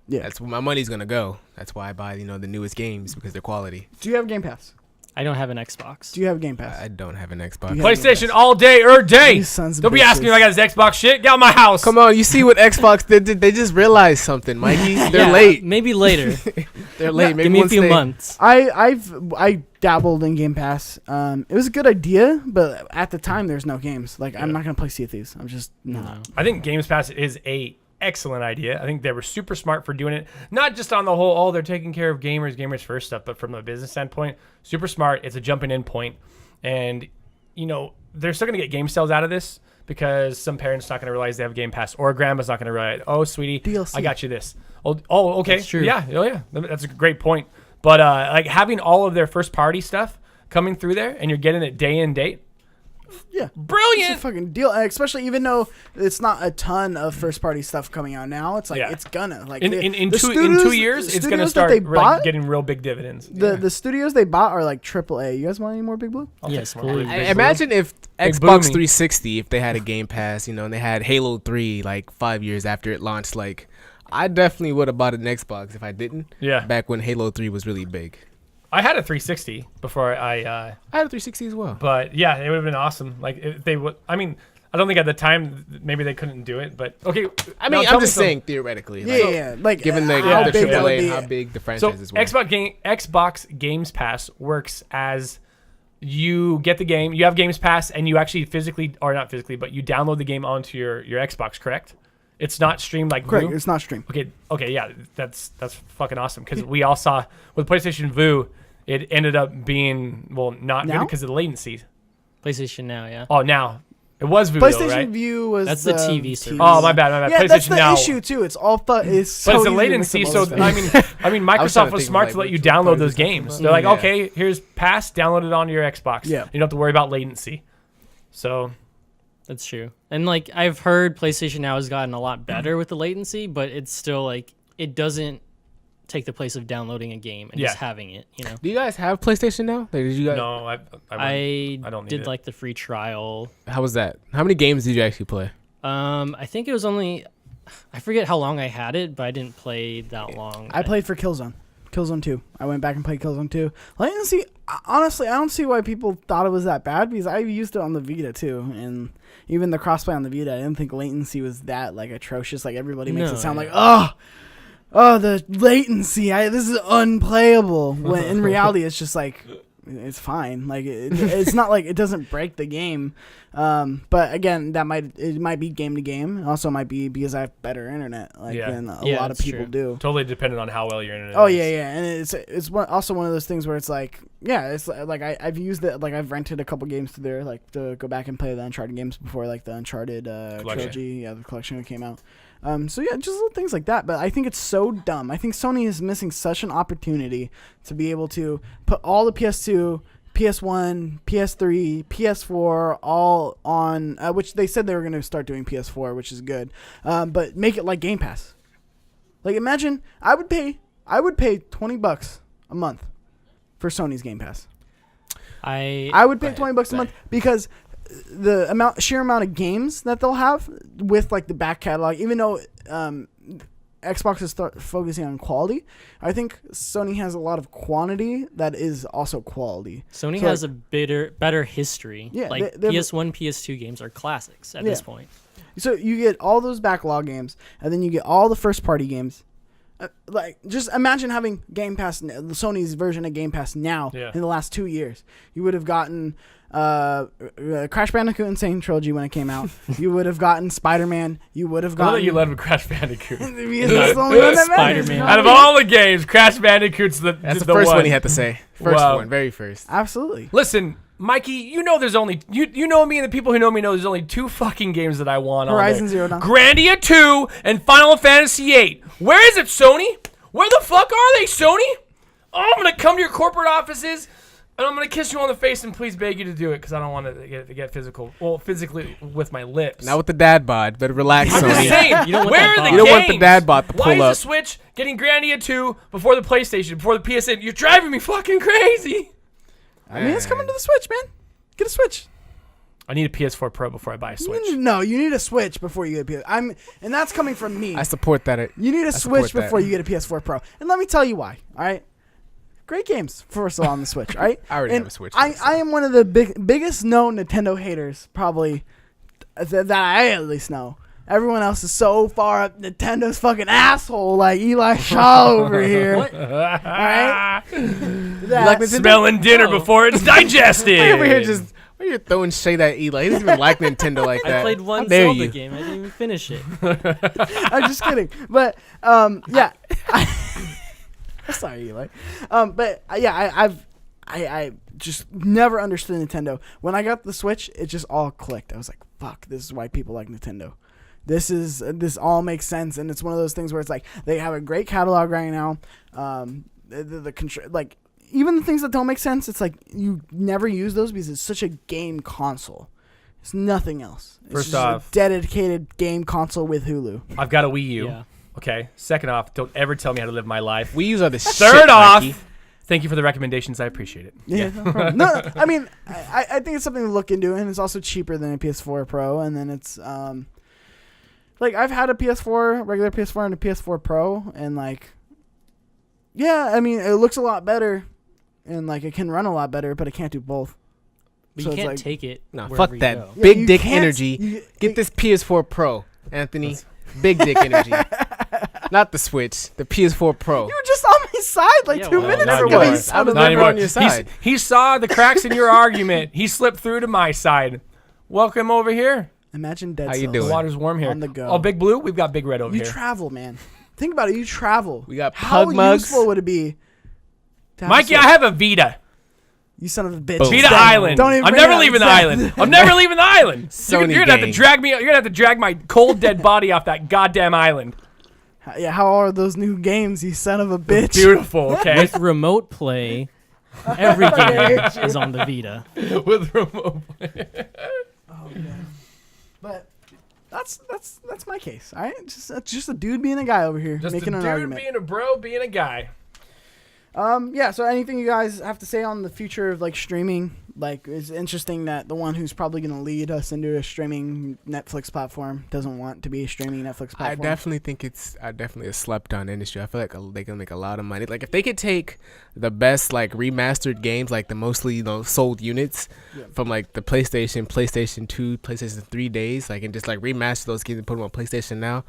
Yeah. That's where my money's gonna go. That's why I buy the newest games because they're quality. Do you have Game Pass? I don't have an Xbox. Do you have Game Pass? I don't have an Xbox. Yeah. PlayStation all day, day. You sons of Don't be bitches. asking me if I got this Xbox shit. Get out of my house. Come on, you see what Xbox did? They just realized something, Mikey. They're Yeah, late. Maybe later. They're late. Maybe Give me a once few they- months. I dabbled in Game Pass. It was a good idea, but at the time there's no games. Like I'm not gonna play Sea of Thieves. I'm just not. I think Games Pass is a excellent idea. I think they were super smart for doing it. Not just on the whole, they're taking care of gamers first stuff, but from a business standpoint, super smart. It's a jumping in point. And, they're still going to get game sales out of this because some parents not going to realize they have Game Pass, or grandma's not going to realize, oh, sweetie, DLC. I got you this. Oh, okay. That's true. Yeah. Oh, yeah. That's a great point. But like having all of their first party stuff coming through there and you're getting it day and date. Yeah. It's a Brilliant. fucking deal, especially even though it's not a ton of first party stuff coming out now. It's like Yeah. it's gonna like In the 2 years, it's going to studios that start they really bought. getting real big dividends. The studios they bought are like AAA. You guys want any more Big Blue? I'll Yes, take more please. big I blue. imagine if Big Xbox Bloomy. 360, if they had a Game Pass, and they had Halo 3 like 5 years after it launched, like I definitely would have bought an Xbox if I didn't. Yeah. Back when Halo 3 was really big. I had a 360 before I I had a 360 as well. but yeah, it would have been awesome. Like if they would. I mean, I don't think at the time maybe they couldn't do it, but okay. I mean, tell I'm me just some- saying theoretically. Yeah, like, yeah. Like Given the, how the big that would AAA be. and how big the So franchises were. Xbox Games Pass works as you get the game, you have Games Pass, and you actually physically, or not physically, but you download the game onto your Xbox. Correct? It's not streamed like Correct. Vue? It's not streamed. Okay, yeah, that's fucking awesome because we all saw with PlayStation Vue, it ended up being not good Now? because of the latency. PlayStation Now, yeah. Oh, now it was Vue, though, PlayStation right? View was That's the TV service. Oh, my bad. Yeah, PlayStation that's the Now. issue too. It's all it's But so it's the easy to latency, mix so up all those things. I mean, was trying Microsoft to was think smart of, to like, let you which download parties those to talk games. about. They're like, Yeah. okay, here's Pass, download it onto your Xbox. Yeah. You don't have to worry about latency. So That's true. And like I've heard PlayStation Now has gotten a lot better with the latency, but it's still like it doesn't take the place of downloading a game and just Yeah. having it, Do you guys have PlayStation now? Like, did you guys? no, I don't need did it. like the free trial. How was that? How many games did you actually play? I think it was only I forget how long I had it, but I didn't play that long. I played for Killzone 2. I went back and played Killzone 2. Latency, honestly, I don't see why people thought it was that bad because I used it on the Vita too, and even the crossplay on the Vita, I didn't think latency was that like atrocious. Like everybody makes No, it sound yeah. like the latency. This is unplayable. When in reality, it's just like it's fine. Like it's not like it doesn't break the game. But again, it might be game to game. It also might be because I have better internet than a Yeah, lot of that's people true. do. Totally dependent on how well your internet. Oh is. yeah, and it's also one of those things where it's like it's like I've used it, like I've rented a couple games to there, like to go back and play the Uncharted games before, like the Uncharted trilogy, the collection that came out. So yeah, just little things like that. But I think it's so dumb. I think Sony is missing such an opportunity to be able to put all the PS2, PS1, PS3, PS4 all on, which they said they were going to start doing PS4, which is good. But make it like Game Pass. Like imagine I would pay $20 a month for Sony's Game Pass. I would pay $20 a month because the sheer amount of games that they'll have with like the back catalog, even though Xbox is focusing on quality, I think Sony has a lot of quantity that is also quality. Sony So, has a better history. Yeah, like they have- PS1, PS2 games are classics at this point. So you get all those backlog games, and then you get all the first party games. Like, just imagine having Game Pass, Sony's version of Game Pass now in the last 2 years. You would have gotten Crash Bandicoot Insane Trilogy when it came out. You would have gotten Spider-Man. You would have I love gotten... that you led with Crash Bandicoot. Because that's the only one that matters. Spider-Man. Out of all the games, Crash Bandicoot's That's the first one he had to say. First Wow. one, very first. Absolutely. Listen, Mikey, you know there's only you know me and the people who know me know there's only 2 fucking games that I want Horizon on Zero Dawn. Grandia 2 and Final Fantasy 8. Where is it, Sony? Where the fuck are they, Sony? Oh, I'm gonna come to your corporate offices and I'm gonna kiss you on the face and please beg you to do it because I don't want to get physical. Well, physically with my lips. Not with the dad bod. Better relax, I'm just Sony. saying. You don't want where that are the bod. games? You don't want the dad bod to Why pull is up. the Switch getting Grandia 2 before the PlayStation, before the PSN? You're driving me fucking crazy. I mean, it's coming to the Switch, man. Get a Switch. I need a PS4 Pro before I buy a Switch. No, you need a Switch before you get a PS. And that's coming from me. I support that. You need a Switch before you get a PS4 Pro. And let me tell you why. All right. Great games, first of all, on the Switch. All right. I already have a Switch. I am one of the biggest known Nintendo haters, probably that I at least know. Everyone else is so far up Nintendo's fucking asshole, like Eli Shaw over here. All right. Like Smelling dinner before it's digested. Over here just. You're throwing shade at Eli. He doesn't even like Nintendo like that. I played one Zelda game. I didn't even finish it. I'm just kidding. But yeah. Sorry, Eli. But yeah, I just never understood Nintendo. When I got the Switch, it just all clicked. I was like, fuck, this is why people like Nintendo. This all makes sense, and it's one of those things where it's like they have a great catalog right now. Like even the things that don't make sense, it's like you never use those because it's such a game console. It's nothing else. It's First just off, a dedicated game console with Hulu. I've got a Wii U. Yeah. Okay. Second off, don't ever tell me how to live my life. Wii U's are the Third off, thank you for the recommendations. I appreciate it. Yeah, no problem. No, I mean, I think it's something to look into, and it's also cheaper than a PS4 Pro, and then it's like I've had a PS4, regular PS4, and a PS4 Pro, and like, yeah, I mean, it looks a lot better, and like it can run a lot better, but it can't do both. But So you it's can't like- take it. No, wherever fuck you that. go. Yeah, Big you dick can't- energy. Get this PS4 Pro, Anthony. Big dick energy. Not the Switch. The PS4 Pro. You were just on my side like Yeah, 2 well, minutes not ago. anymore. You I son was of Not a- never anymore. on your side. He saw the cracks in your argument. He slipped through to my side. Welcome over here. Imagine Dead How you Cells. The doing? water's warm here. On the go. Oh, Big Blue? We've got Big Red over You here. travel, man. Think about it. You travel. We got How pug mugs. useful would it be? to have a Mikey, I Switch? have a Vita. You son of a bitch. Boom. Vita Stay. Island. Don't even I'm bring never it up. leaving the Stay. island. I'm never leaving the island. Sony You're gonna have to gang. drag me. You're gonna have to drag my cold dead body off that goddamn island. Yeah, how are those new games, you son of a bitch? Beautiful. Okay. With remote play, every game is on the Vita. With remote. Oh, man. But that's my case. All right, just a dude being a guy over here Just making a an dude argument. being a bro, being a guy. Yeah. So anything you guys have to say on the future of like streaming? Like, it's interesting that the one who's probably going to lead us into a streaming Netflix platform doesn't want to be a streaming Netflix platform. I definitely think it's definitely a slept-on industry. I feel like they can make a lot of money. Like if they could take the best like remastered games, like the mostly sold units from like the PlayStation 2, PlayStation 3 days, like and just like remaster those games and put them on PlayStation Now,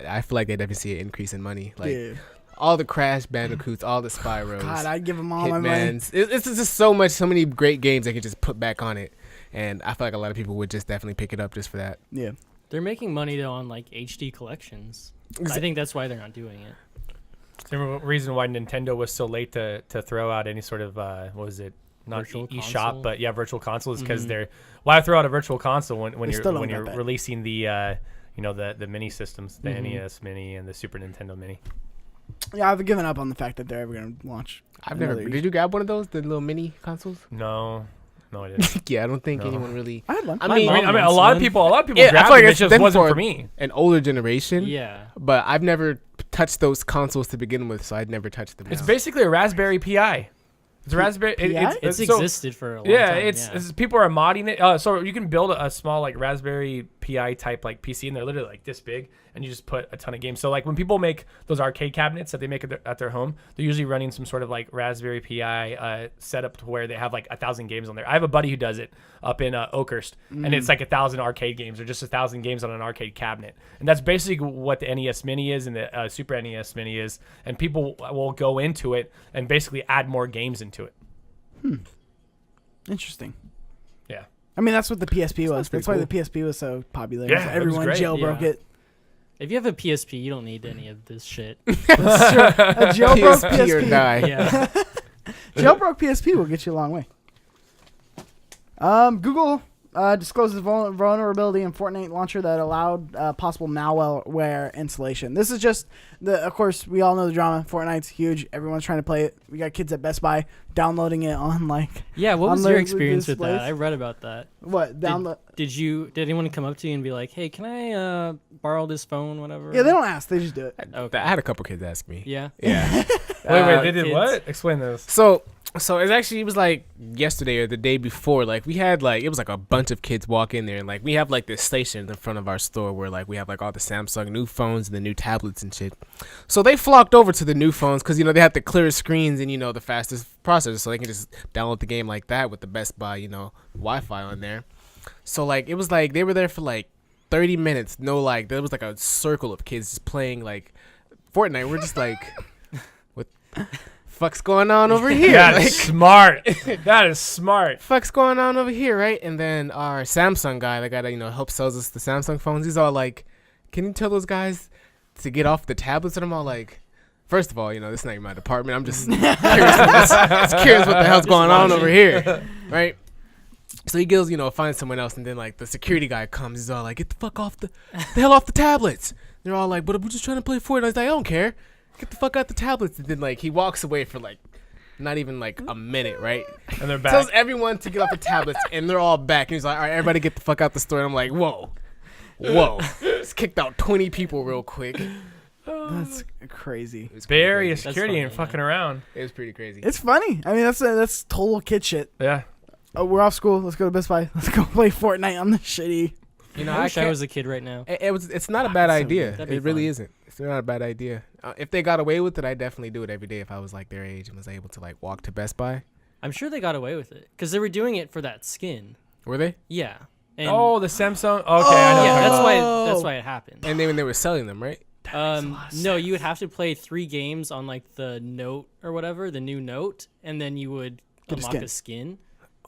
I feel like they definitely see an increase in money. Like Yeah. all the Crash Bandicoots, all the Spyros. God, I'd give them all my money. Hitmans. It's just so many great games they could just put back on it, and I feel like a lot of people would just definitely pick it up just for that. Yeah. They're making money though on like HD collections. I think that's why they're not doing it. The reason why Nintendo was so late to throw out any sort of what was it? Not Virtual eShop, console? but yeah, virtual console is because they're why throw out a virtual console when They still don't you're got that. releasing the the mini systems, the NES Mini and the Super Nintendo Mini. Yeah, I've given up on the fact that they're ever going to launch. I've never. another- Did you grab one of those, the little mini consoles? No, I didn't. Yeah, I don't think No. anyone really. I had one. I My mean, mom I mean, a wants lot of one. people Yeah, I grabbed feel like it. It it's just been wasn't for for me. an older generation. Yeah. But I've never touched those consoles to begin with, so I'd never touched them. It's now. basically a Raspberry Pi. It's a Raspberry. PI? It's so- existed for a long Yeah, time. it's people are modding it. So you can build a small like Raspberry Pi type like PC, and they're literally like this big, and you just put a ton of games. So like when people make those arcade cabinets that they make at their home, they're usually running some sort of like Raspberry Pi setup to where they have like 1,000 games on there. I have a buddy who does it up in Oakhurst, and it's like 1,000 arcade games or just 1,000 games on an arcade cabinet, and that's basically what the NES Mini is and the Super NES Mini is. And people will go into it and basically add more games into it. Interesting. Yeah. I mean, that's what the PSP was. pretty That's why cool. the PSP was so popular. Yeah, it was Everyone great. jailbroke Yeah. it. If you have a PSP, you don't need any of this shit. That's true. A jailbroke PSP or PSP. die. Yeah. Jailbroke PSP will get you a long way. Google discloses vulnerability in Fortnite launcher that allowed possible malware installation. This is just of course, we all know the drama. Fortnite's huge. Everyone's trying to play it. We got kids at Best Buy downloading it on like Yeah, what On was the your experience with displays? that? I read about that. what download. Did anyone come up to you and be like, "Hey, can I borrow this phone, whatever?" Yeah, they don't ask. They just do it. Okay. I had a couple kids ask me. Yeah. Yeah. Wait, they did kids. what? Explain this. So So it was like yesterday or the day before. Like we had like it was like a bunch of kids walk in there, and like we have like this station in front of our store where like we have like all the Samsung new phones and the new tablets and shit. So they flocked over to the new phones because they have the clearest screens and the fastest processor, so they can just download the game like that with the Best Buy Wi-Fi on there. So like it was like they were there for like 30 minutes. No, like there was like a circle of kids just playing like Fortnite. We're just like, what? Fuck's going on over here? That's smart. That is smart. Fuck's going on over here, right? And then our Samsung guy, the guy that helps sells us the Samsung phones, he's all like, "Can you tell those guys to get off the tablets?" And I'm all like, first of all, this is not my department. I'm just curious what the hell's going on over here, right? So he goes, find someone else, and then like the security guy comes. He's all like, "Get the fuck off the hell off the tablets." They're all like, "But we're just trying to play Fortnite." I was like, "I don't care. Get the fuck out the tablets." And then like he walks away for like not even like a minute, right? And they're back. Tells everyone to get off the tablets, and they're all back. And he's like, "All right, everybody get the fuck out the store." And I'm like, whoa. Just kicked out 20 people real quick. That's crazy. Bay Area security ain't fucking around. It was pretty crazy. It's funny. I mean, that's total kid shit. Yeah. Oh, we're off school. Let's go to Best Buy. Let's go play Fortnite on the shitty. I wish I was a kid right now. It's not a bad idea. That'd be It really fun. isn't. It's not a bad idea. If they got away with it, I'd definitely do it every day if I was like their age and was able to like walk to Best Buy. I'm sure they got away with it because they were doing it for that skin. Were they? Yeah. And The Samsung. Okay, I know. yeah, Oh. that's why it happened. And then when they were selling them, right? No, you would have to play 3 games on like the Note or whatever, the new Note, and then you would Get a unlock skin. a skin.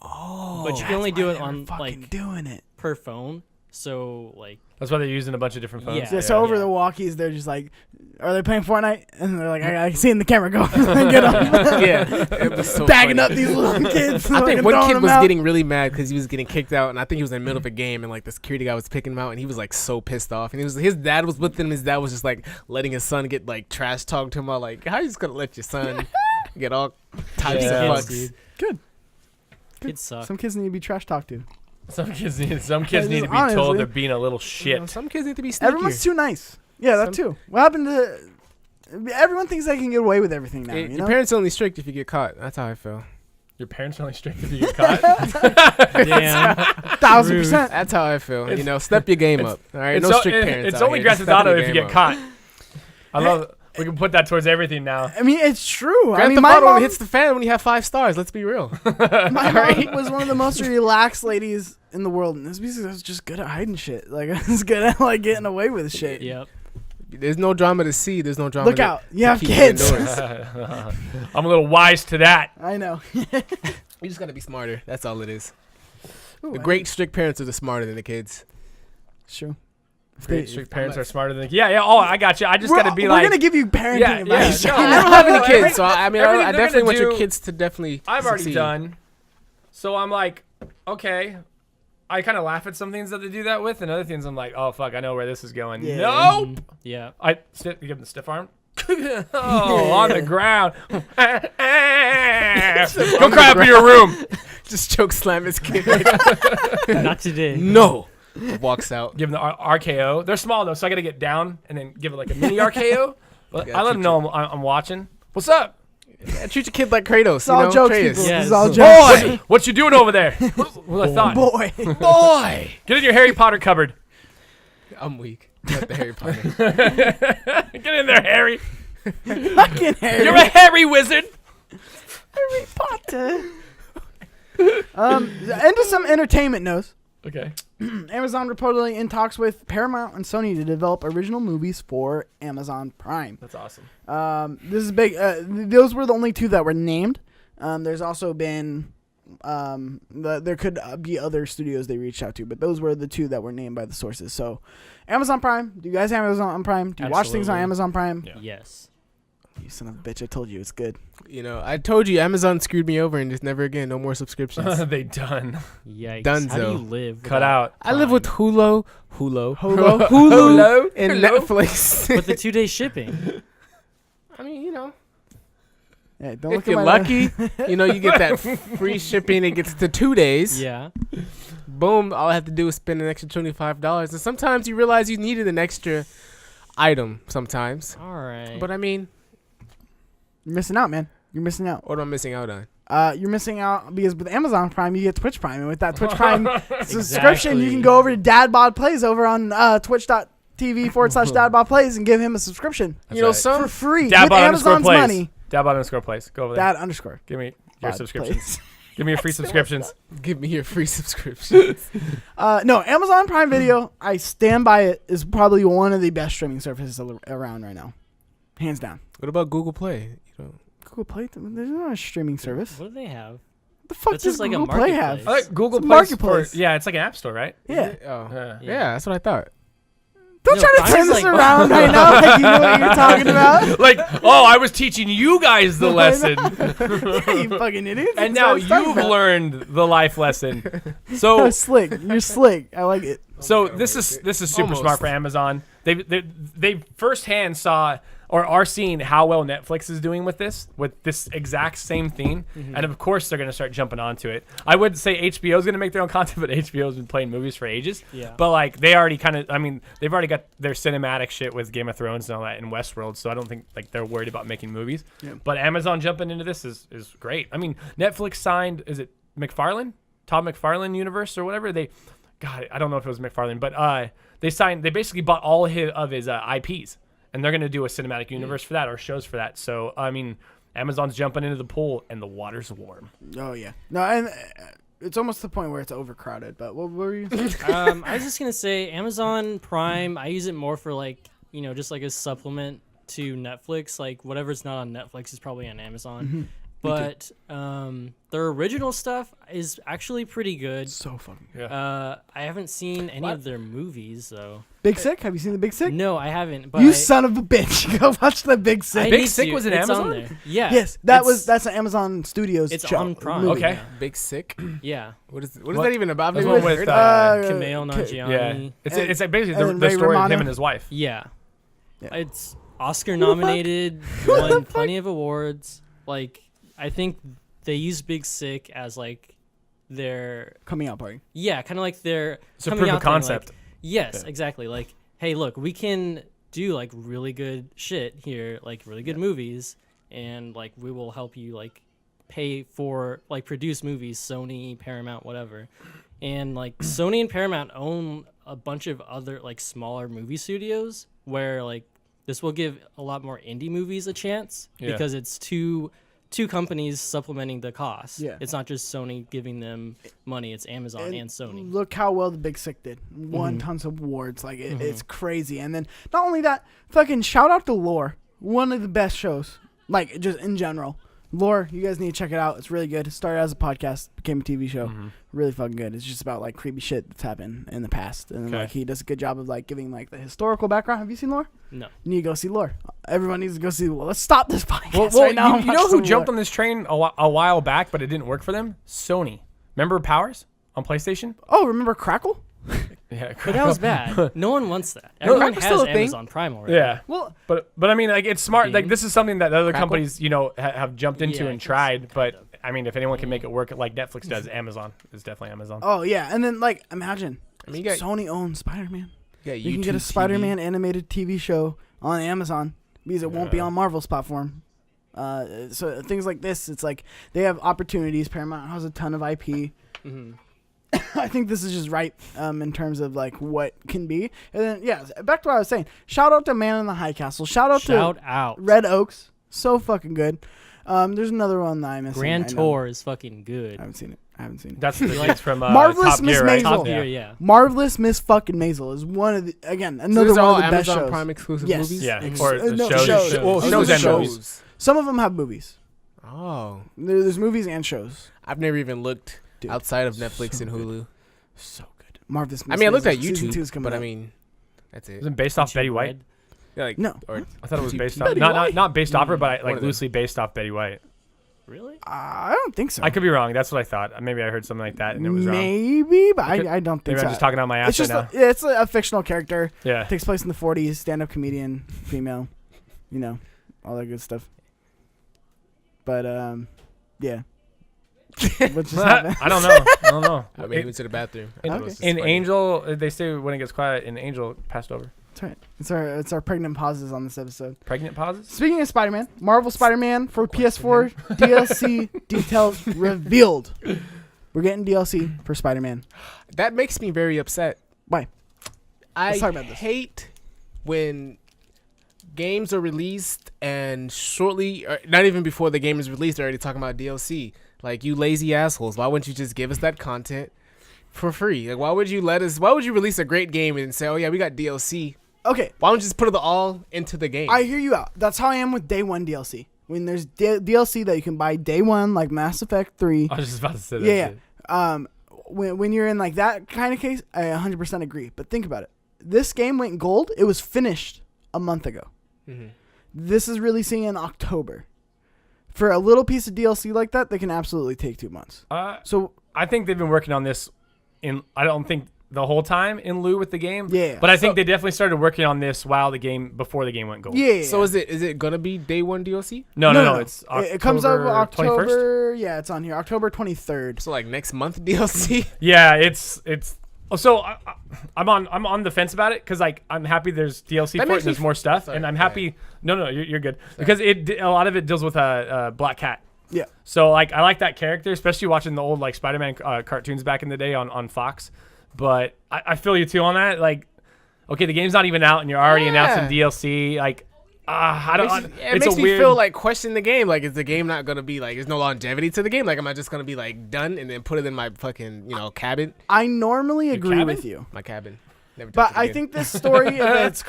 Oh. But you can only do it They were on fucking like doing it. per phone. So like That's why they're using a bunch of different phones. Yeah. Yeah, so over the walkies, they're just like, are they playing Fortnite? And they're like, I can see in the camera go. Get them. Yeah. It was so Bagging funny. up these little kids. I think fucking one throwing kid them was out. getting really mad because he was getting kicked out, and I think he was in the middle of a game, and like the security guy was picking him out, and he was like so pissed off. And his dad was with him. His dad was just like letting his son get like trash talked to him. All like, how you just gonna let your son get all types Yeah. of Kids, fucks? dude. Good. Kids suck. Some kids need to be trash talked to. Some kids need to be Honestly. told they're being a little shit. Some kids need to be sneakier. Everyone's too nice. Yeah, that too. What happened to... Everyone thinks they can get away with everything now, Your parents are only strict if you get caught. That's how I feel. Your parents are only strict if you get caught. Damn. 1,000%. That's how I feel. Step your game up. All right, no strict parents. It's out only here. Grand Step Theft Auto your if you game get up. caught. I love. We can put that towards everything now. I mean, it's true. I Grand mean, Theft my Auto mom, hits the fan when you have 5 stars. Let's be real. my mom was one of the most relaxed ladies in the world. And it's because I was just good at hiding shit. Like, I was good at, like, getting away with shit. Yep. There's no drama to see. There's no drama. Look out. You to have keep you kids. indoors. I'm a little wise to that. I know. You just gotta be smarter. That's all it is. Ooh, The great strict parents are the smarter than the kids. It's true. If Great they- strict parents are smarter than. Yeah. Oh, I got you. I just gotta be we're like. going to give you parenting Yeah, advice. yeah, I no. don't have any Every- kids, so I mean, everything I they're definitely gonna want your do, kids to definitely. I've already succeed. done. So I'm like, okay. I kind of laugh at some things that they do that with, and other things I'm like, oh fuck, I know where this is going. Yeah. Nope. Yeah. You give him the stiff arm. On the ground. Go cry up in your room. Just choke slam his kid. Not today. No. Walks out. Give him the RKO. They're small though, so I got to get down and then give it like a mini RKO. But Yeah, I let them know I'm watching. What's up? Yeah, treat your kid like Kratos. It's all jokes, Atreus. people. Yeah, This is all it's jokes. Boy, what you doing over there? What I thought. Boy. Boy. Get in your Harry Potter cupboard. I'm weak. Not the Harry Potter. Get in there, Harry. Fucking Harry. You're a Harry wizard. Harry Potter. Into some entertainment news. Okay. Amazon reportedly in talks with Paramount and Sony to develop original movies for Amazon Prime. That's awesome. This is big. Those were the only 2 that were named. There's also been there could be other studios they reached out to, but those were the 2 that were named by the sources. So, Amazon Prime. Do you guys have Amazon Prime? Do you watch things on Absolutely. Amazon Prime? Yeah. Yes. You son of a bitch! I told you it's good. I told you Amazon screwed me over and just never again. No more subscriptions. They done. Yikes. Dunzo. How do you live? Cut without out. I live with Prime? Hulu, Hello? and Hello? Netflix. With the 2-day shipping. I mean, Yeah, don't if look at you're my lucky, you get that free shipping. It gets to 2 days. Yeah. Boom. All I have to do is spend an extra $25. And sometimes you realize you needed an extra item sometimes. All right. But I mean, You're missing out, man. You're missing out. what am I missing out on? you're missing out because with Amazon Prime, you get Twitch Prime. And with that Twitch Prime subscription, you can go over to Dadbod Plays over on twitch.tv/Dadbod Plays and give him a subscription. That's For free. Dadbod with Amazon's money. Dadbod_plays. Go over there. Dad_. Give me your Bod subscriptions. Plays. Give me your free subscriptions. Give me your free subscription. No, Amazon Prime Video, I stand by it, is probably one of the best streaming services around right now. Hands down. What about Google Play? Google Play? There's not a streaming service. What do they have? What the fuck It's does just like a Google Play have? marketplace. Google It's a Play. marketplace. Yeah, it's like an app store, right? Yeah. Yeah, Yeah. that's what I thought. Don't No, try to Prime's turn this like- around right now like you know what you're talking about. Like, oh, I was teaching you guys the lesson. Yeah, you fucking idiots. And That's now what I was talking you've about. learned the life lesson. You're So slick. You're slick. I like it. So this is super Almost. smart for Amazon. They firsthand saw or are seeing how well Netflix is doing with this exact same theme, and of course they're going to start jumping onto it. I would say HBO is going to make their own content, but HBO's been playing movies for ages. Yeah. But like they already they've already got their cinematic shit with Game of Thrones and all that in Westworld, so I don't think like they're worried about making movies. Yeah. But Amazon jumping into this is great. I mean, Netflix signed, is it McFarlane? Todd McFarlane Universe or whatever God, I don't know if it was McFarlane, but they basically bought all of his IPs, and they're going to do a cinematic universe for that or shows for that. So, I mean, Amazon's jumping into the pool, and the water's warm. Oh, yeah. No, and it's almost the point where it's overcrowded, but what were you saying? I was just going to say Amazon Prime, I use it more for like, just like a supplement to Netflix. Like whatever's not on Netflix is probably on Amazon. But their original stuff is actually pretty good. So fucking good. Yeah. I haven't seen any of their movies though. Big Sick? Have you seen The Big Sick? No, I haven't. But You son of a bitch. Go watch The Big I Sick. Big need Sick to. was an It's Amazon? on there. Yeah. Yes, that's an Amazon Studios It's show. on Prime. movie. Okay. Yeah. Big Sick. Yeah. What is What? that even about? That's I've one never with, heard of it. Kumail Nanjiani. Yeah. It's And- like basically and the Ray story of Romano. him and his wife. Yeah. Yeah. It's Oscar nominated, won plenty of awards. Like, I think they use Big Sick as like their Coming out party. kind of like their It's a coming proof of out thing, like- concept. yes, Yeah. exactly. Like, hey, look, we can do like really good shit here, like really good movies, and like we will help you like pay for like produce movies, Sony, Paramount, whatever. And like Sony and Paramount own a bunch of other like smaller movie studios where like this will give a lot more indie movies a chance Yeah. because it's two companies supplementing the cost. Yeah. It's not just Sony giving them money, it's Amazon and Sony. Look how well The Big Sick did. Won tons of awards. Like, it's crazy. And then, not only that, fucking shout out to Lore. One of the best shows. Like, just in general. Lore, you guys need to check it out. It's really good. It started as a podcast, became a TV show. Really fucking good. It's just about, like, creepy shit that's happened in the past. And, Okay. like, he does a good job of, like, giving, like, the historical background. Have you seen Lore? No. You need to go see Lore. Everyone needs to go see Lore. Let's stop this podcast Well, right now. you know who jumped on this train a while back, but it didn't work for them? Sony. Remember Powers on PlayStation? Oh, remember Crackle? Yeah, But that was bad. No one wants that. No, Everyone Crackle's has still a thing. Amazon Prime already. yeah. Well, But I mean, like, it's smart. Like, Steam. this is something that other Crackle? companies, have jumped into Yeah, and it's tried. But kind of. I mean, if anyone can make it work like Netflix does, Amazon is definitely Amazon. oh, yeah. And then, like, imagine. I mean, you got Sony owns Spider-Man. You You can get a Spider-Man animated TV show on Amazon because it won't be Yeah. on Marvel's platform. So things like this, it's like they have opportunities. Paramount has a ton of IP. Mhm. I think this is just right in terms of like what can be. And then back to what I was saying. Shout out to Man in the High Castle. Shout out to Red Oaks. So fucking good. There's another one that I'm missing. Grand I know. Tour is fucking good. I haven't seen it. That's the kids from Marvelous Top Miss Gear, right? Maisel. Top Yeah. Gear, yeah. Marvelous Miss fucking Maisel is one of the another So these are one all of the best Amazon shows. Prime exclusive Yes. movies. Yeah, Ex- or no, shows. shows. Well, Those shows are and shows. movies. Some of them have movies. Oh, There's movies and shows. I've never even looked Dude, outside of Netflix so and Hulu. So good. Marvelous. I mean, I looked at Season 2's YouTube, coming but I up. mean, that's it. Isn't based off Betty White? Red. Yeah, like, No. Or I thought it was based Betty off White? not based off her, but one like of them. loosely based off Betty White. Really? I don't think so. I could be wrong. That's what I thought. Maybe I heard something like that and it was wrong. Maybe, but could- I don't think Maybe so. I'm just talking out my ass It's just right now. it's a fictional character. Yeah. Takes place in the 40s. Stand-up comedian, female. All that good stuff. But yeah. What just happened? I don't know. I mean, he went to the bathroom. In, I thought it was just in funny. Angel, they say when it gets quiet, in Angel passed over. That's right. It's our pregnant pauses on this episode. Pregnant pauses? Speaking of Spider-Man, Marvel Spider-Man for PS4 DLC details revealed. We're getting DLC for Spider-Man. That makes me very upset. Why? I talk about this. hate when games are released and shortly, or not even before the game is released, they're already talking about DLC. Like, you lazy assholes. Why wouldn't you just give us that content for free? Like, why would you release a great game and say, oh yeah, we got DLC? Okay. Why don't you just put it all into the game? I hear you out. That's how I am with day one DLC. When there's DLC that you can buy day one, like Mass Effect 3. I was just about to say that. Yeah. When you're in like that kind of case, I 100% agree. But think about it. This game went gold. It was finished a month ago. Mm-hmm. This is releasing in October. For a little piece of DLC like that, they can absolutely take 2 months. So I think they've been working on this I don't think the whole time in lieu with the game. Yeah. But I think they definitely started working on this before the game went gold. Yeah. So is it gonna be day one DLC? No. It's it comes out October 21st? Yeah, it's on here. October 23rd. So like next month DLC? Yeah, it's. So I'm on the fence about it because like I'm happy there's DLC That for it makes and there's me more stuff, Sorry, and I'm go happy. No, you're good because a lot of it deals with Black Cat. Yeah. So like I like that character, especially watching the old like Spider-Man cartoons back in the day on Fox. But I feel you too on that. Like, okay, the game's not even out and you're already announcing DLC. Like, I don't. It makes me feel like question the game. Like, is the game not gonna be like? Is no longevity to the game? Like, am I just gonna be like done and then put it in my fucking cabin? I normally agree cabin? with you. My cabin. Never touch But it I again. think this story, it's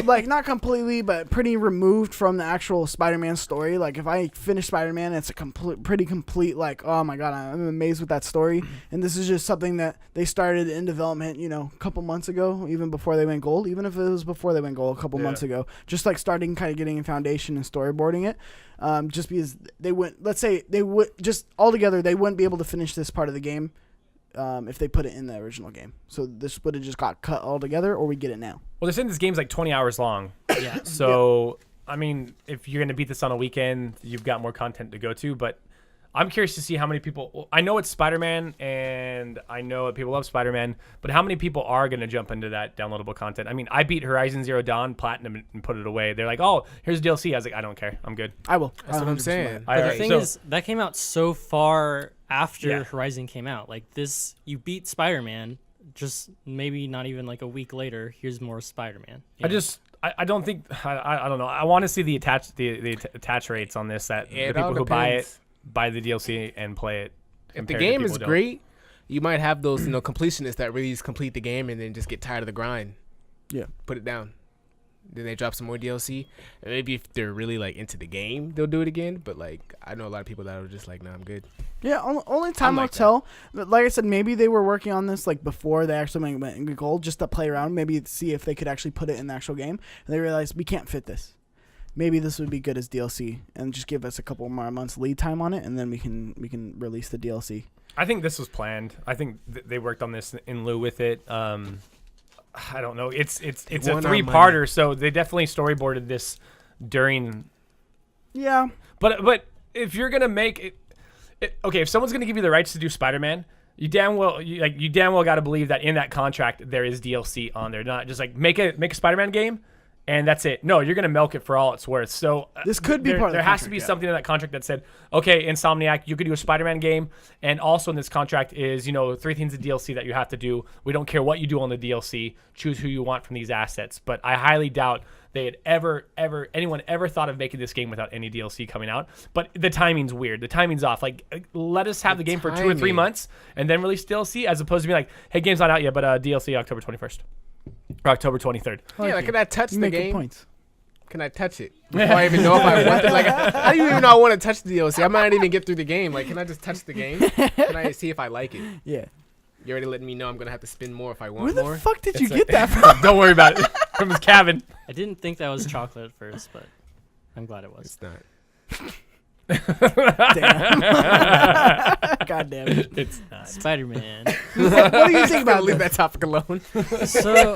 like not completely, but pretty removed from the actual Spider-Man story. Like if I finish Spider-Man, it's a pretty complete. Like, oh my god, I'm amazed with that story. And this is just something that they started in development, a couple months ago, even before they went gold. Even if it was before they went gold, a couple months ago, just like starting kind of getting a foundation and storyboarding it. Just because they wouldn't, let's say they would just altogether, they wouldn't be able to finish this part of the game. If they put it in the original game. So this would have just got cut all together, or we get it now. Well, they're saying this game's like 20 hours long. Yeah. So, I mean, if you're going to beat this on a weekend, you've got more content to go to. But I'm curious to see how many people... Well, I know it's Spider-Man, and I know that people love Spider-Man, but how many people are going to jump into that downloadable content? I mean, I beat Horizon Zero Dawn Platinum and put it away. They're like, oh, here's DLC. I was like, I don't care. I'm good. I will. That's what I'm saying. But the Alright, thing so- is, that came out so far after Yeah. Horizon came out. Like this, you beat Spider-Man, just maybe not even like a week later. Here's more Spider-Man. I don't think I don't know. I want to see the attach rates on this. That It the all people who buy depends. buy the DLC and play it. If the compared to game people is who don't. great, you might have those completionists that really just complete the game and then just get tired of the grind. Yeah. Put it down. Then they drop some more DLC. And maybe if they're really like into the game, they'll do it again. But like I know a lot of people that are just like, nah, I'm good. Yeah, only time will like that. tell. But like I said, maybe they were working on this like before they actually went gold, just to play around, maybe see if they could actually put it in the actual game. And they realized we can't fit this. Maybe this would be good as DLC, and just give us a couple more months lead time on it, and then we can release the DLC. I think this was planned. I think they worked on this in lieu with it. I don't know. It's a want our 3-parter, so they definitely storyboarded this during. Yeah. But if you're gonna make it, okay, if someone's gonna give you the rights to do Spider-Man, you damn well got to believe that in that contract there is DLC on there, not just like make a Spider-Man game. And that's it. No, you're going to milk it for all it's worth. So This could be part of the there has to contract, be yeah. something in that contract that said, okay, Insomniac, you could do a Spider-Man game. And also in this contract is, 3 things of DLC that you have to do. We don't care what you do on the DLC. Choose who you want from these assets. But I highly doubt they had anyone ever thought of making this game without any DLC coming out. But the timing's weird. The timing's off. Like, let us have the game for 2 or 3 timing. months and then release DLC, as opposed to be like, hey, game's not out yet, but DLC October 21st. Or October 23rd. Yeah, like, can I touch You the make good game? points. Can I touch it before I even know if I want it? Like, I don't even know I want to touch the DLC. I might not even get through the game. Like, can I just touch the game? Can I see if I like it? Yeah. You're already letting me know I'm gonna have to spend more if I Where want the more. fuck did you It's get like- that from? Don't worry about it. From his cabin. I didn't think that was chocolate at first, but I'm glad it was. It's not. Damn. God damn it. It's not. Spider-Man. What do you think I'm gonna about leave this? that topic alone. So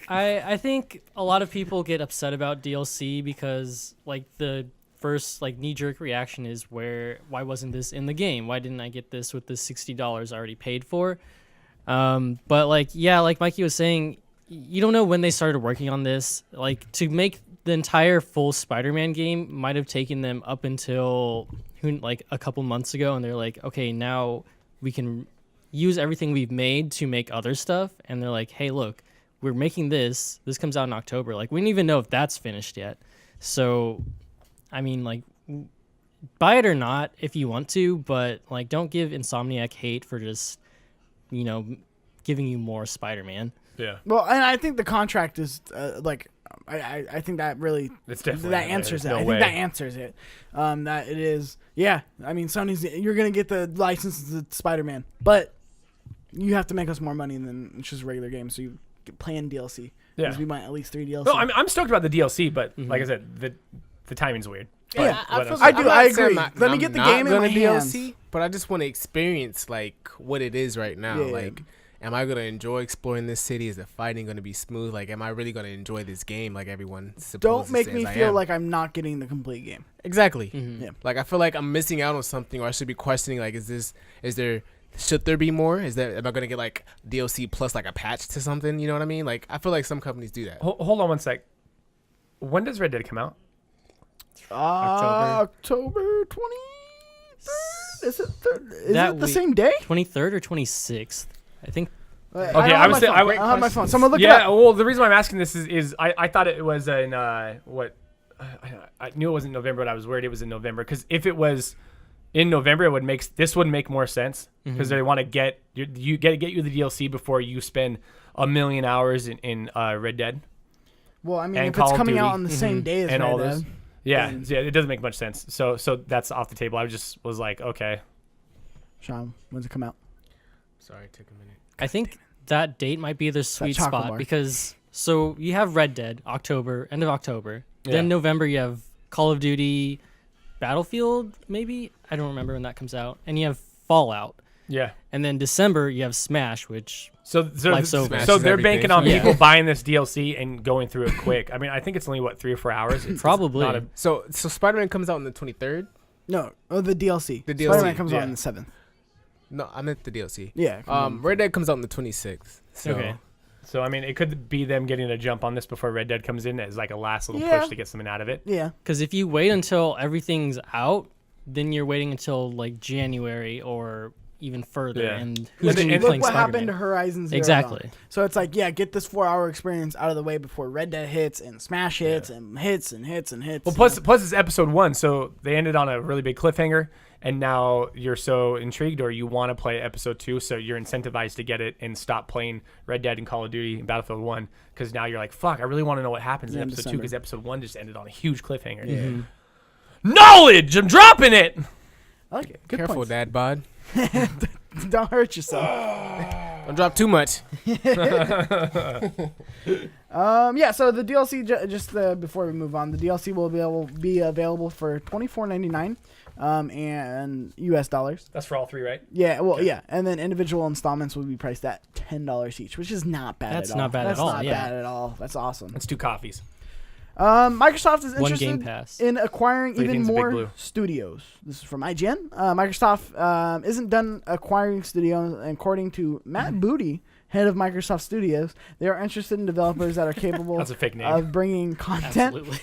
I think a lot of people get upset about DLC because like the first like knee-jerk reaction is why wasn't this in the game? Why didn't I get this with the $60 I already paid for? But like, yeah, like Mikey was saying, you don't know when they started working on this. Like, to make the entire full Spider-Man game might have taken them up until like a couple months ago, and they're like, okay, now we can use everything we've made to make other stuff. And they're like, hey, look, we're making this. This comes out in October. Like, we don't even know if that's finished yet. So, I mean, like, buy it or not if you want to, but like, don't give Insomniac hate for just, you know, giving you more Spider-Man. Yeah. Well, and I think the contract is I think that really It's definitely that answers it. no I way. think that answers it. That it is. Yeah. I mean, you're gonna get the license to Spider-Man, but you have to make us more money than just regular games. So you plan DLC. Yeah. Because we want at least 3 DLC. No, I'm stoked about the DLC, but like I said, the timing's weird. But Yeah, I what feel else? I do. I'm not I saying agree. I'm Let me I'm get the not game in gonna my hands. DLC, but I just want to experience like what it is right now. Yeah. Like, am I gonna enjoy exploring this city? Is the fighting gonna be smooth? Like, am I really gonna enjoy this game? Like everyone supposedly Don't make says me I feel am? like I'm not getting the complete game. Exactly. Yeah. Like, I feel like I'm missing out on something, or I should be questioning. Like, should there be more? Am I gonna get like DLC plus like a patch to something? You know what I mean? Like, I feel like some companies do that. Hold on one sec. When does Red Dead come out? October 23rd? Is it That the week. same day? 23rd or 26th, I think. Okay, I was saying- I don't have my phone. Someone look it Yeah, up. well, the reason why I'm asking this is I thought it was in I knew it wasn't November, but I was worried it was in November, because if it was in November, it would make more sense, because they want to get you the DLC before you spend 1 million hours in Red Dead Well, I mean, and if Call it's of coming Duty out on the same day as and all Red those. Dead. Yeah, then- it doesn't make much sense. So that's off the table. I was like, okay. Sean, when's it come out? Sorry, it took a minute. I think that date might be their sweet chocolate spot bar. because so you have Red Dead end of October. Yeah. Then November you have Call of Duty, Battlefield, maybe, I don't remember when that comes out, and you have Fallout. Yeah. And then December you have Smash, which So Life's over. so Smashes they're everything. banking on Yeah. people buying this DLC and going through it quick. I mean, I think it's only 3 or 4 hours. It's Probably. not a- So Spider-Man comes out on the 23rd. No, the DLC. The DLC, Spider-Man comes out yeah. on the 7th. No, I meant the DLC. Yeah. Red Dead comes out on the 26th. So Okay. So I mean, it could be them getting a jump on this before Red Dead comes in as like a last little Yeah. push to get something out of it. Yeah. because if you wait until everything's out, then you're waiting until like January or even further. Yeah. And who's And going to be look playing Look what Spider-Man? happened to Horizon Zero Exactly. Dawn. So it's like, yeah, get this 4-hour experience out of the way before Red Dead hits and Smash hits and hits and hits and hits. Well, plus it's episode 1, so they ended on a really big cliffhanger, and now you're so intrigued, or you want to play episode 2, so you're incentivized to get it and stop playing Red Dead and Call of Duty and Battlefield 1, because now you're like, fuck, I really want to know what happens in Yeah, in episode 2, December. because episode 1 just ended on a huge cliffhanger. Yeah. Knowledge! I'm dropping it! I like it. Good careful, points. Dad bod. Don't hurt yourself. Don't drop too much. Yeah, so the DLC, before we move on, the DLC will be available for $24.99 and US dollars. That's for all 3, right? Yeah, well, yeah, and then individual installments will be priced at $10 each, which is not bad That's at all. not bad at That's all, not yeah. bad at all. That's awesome. That's 2 coffees. Microsoft is One Game interested Pass. in acquiring Three even things, Big more Blue. studios. This is from IGN. Microsoft isn't done acquiring studios, and according to Matt Booty, head of Microsoft Studios, they are interested in developers that are capable That's a fake name. of bringing content Absolutely.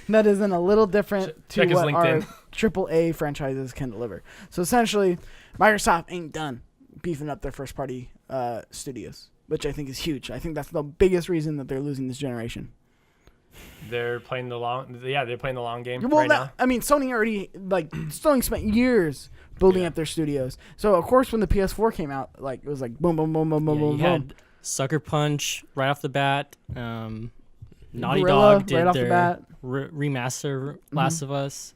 that isn't a little different Check to his what our LinkedIn. AAA franchises can deliver. So essentially, Microsoft ain't done beefing up their first-party studios, which I think is huge. I think that's the biggest reason that they're losing this generation. They're playing the long game Well, right now. I mean, Sony already Sony spent years building Yeah. up their studios. So of course, when the PS4 came out, it was like boom, boom, boom, boom, boom, Yeah, boom, you boom. had Sucker Punch right off the bat. Naughty Gorilla Dog did right off the their bat. remaster Last of Us.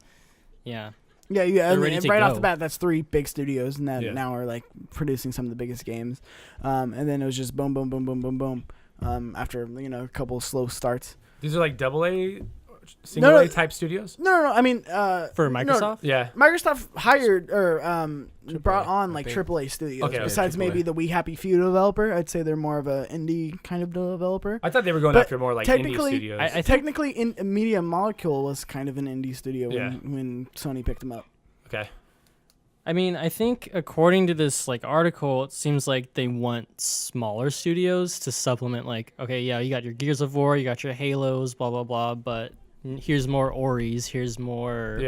Yeah. Yeah, They're and ready to right off go. the bat, that's 3 big studios, and that Yeah. now are like producing some of the biggest games. And then it was just boom, boom, boom, boom, boom, boom. After a couple of slow starts. These are like AA, single A No. type studios? No. I mean, For Microsoft? Yeah. Microsoft hired or brought on I like think. AAA studios. Okay, Besides AAA. maybe the We Happy Few developer, I'd say they're more of a indie kind of developer. I thought they were going But after more like indie technically, studios. I think- Technically, in Media Molecule was kind of an indie studio Yeah. when Sony picked them up. Okay. I mean, I think according to this like article, it seems like they want smaller studios to supplement. Like, okay, yeah, you got your Gears of War, you got your Halos, blah blah blah, but here's more Oris, here's more,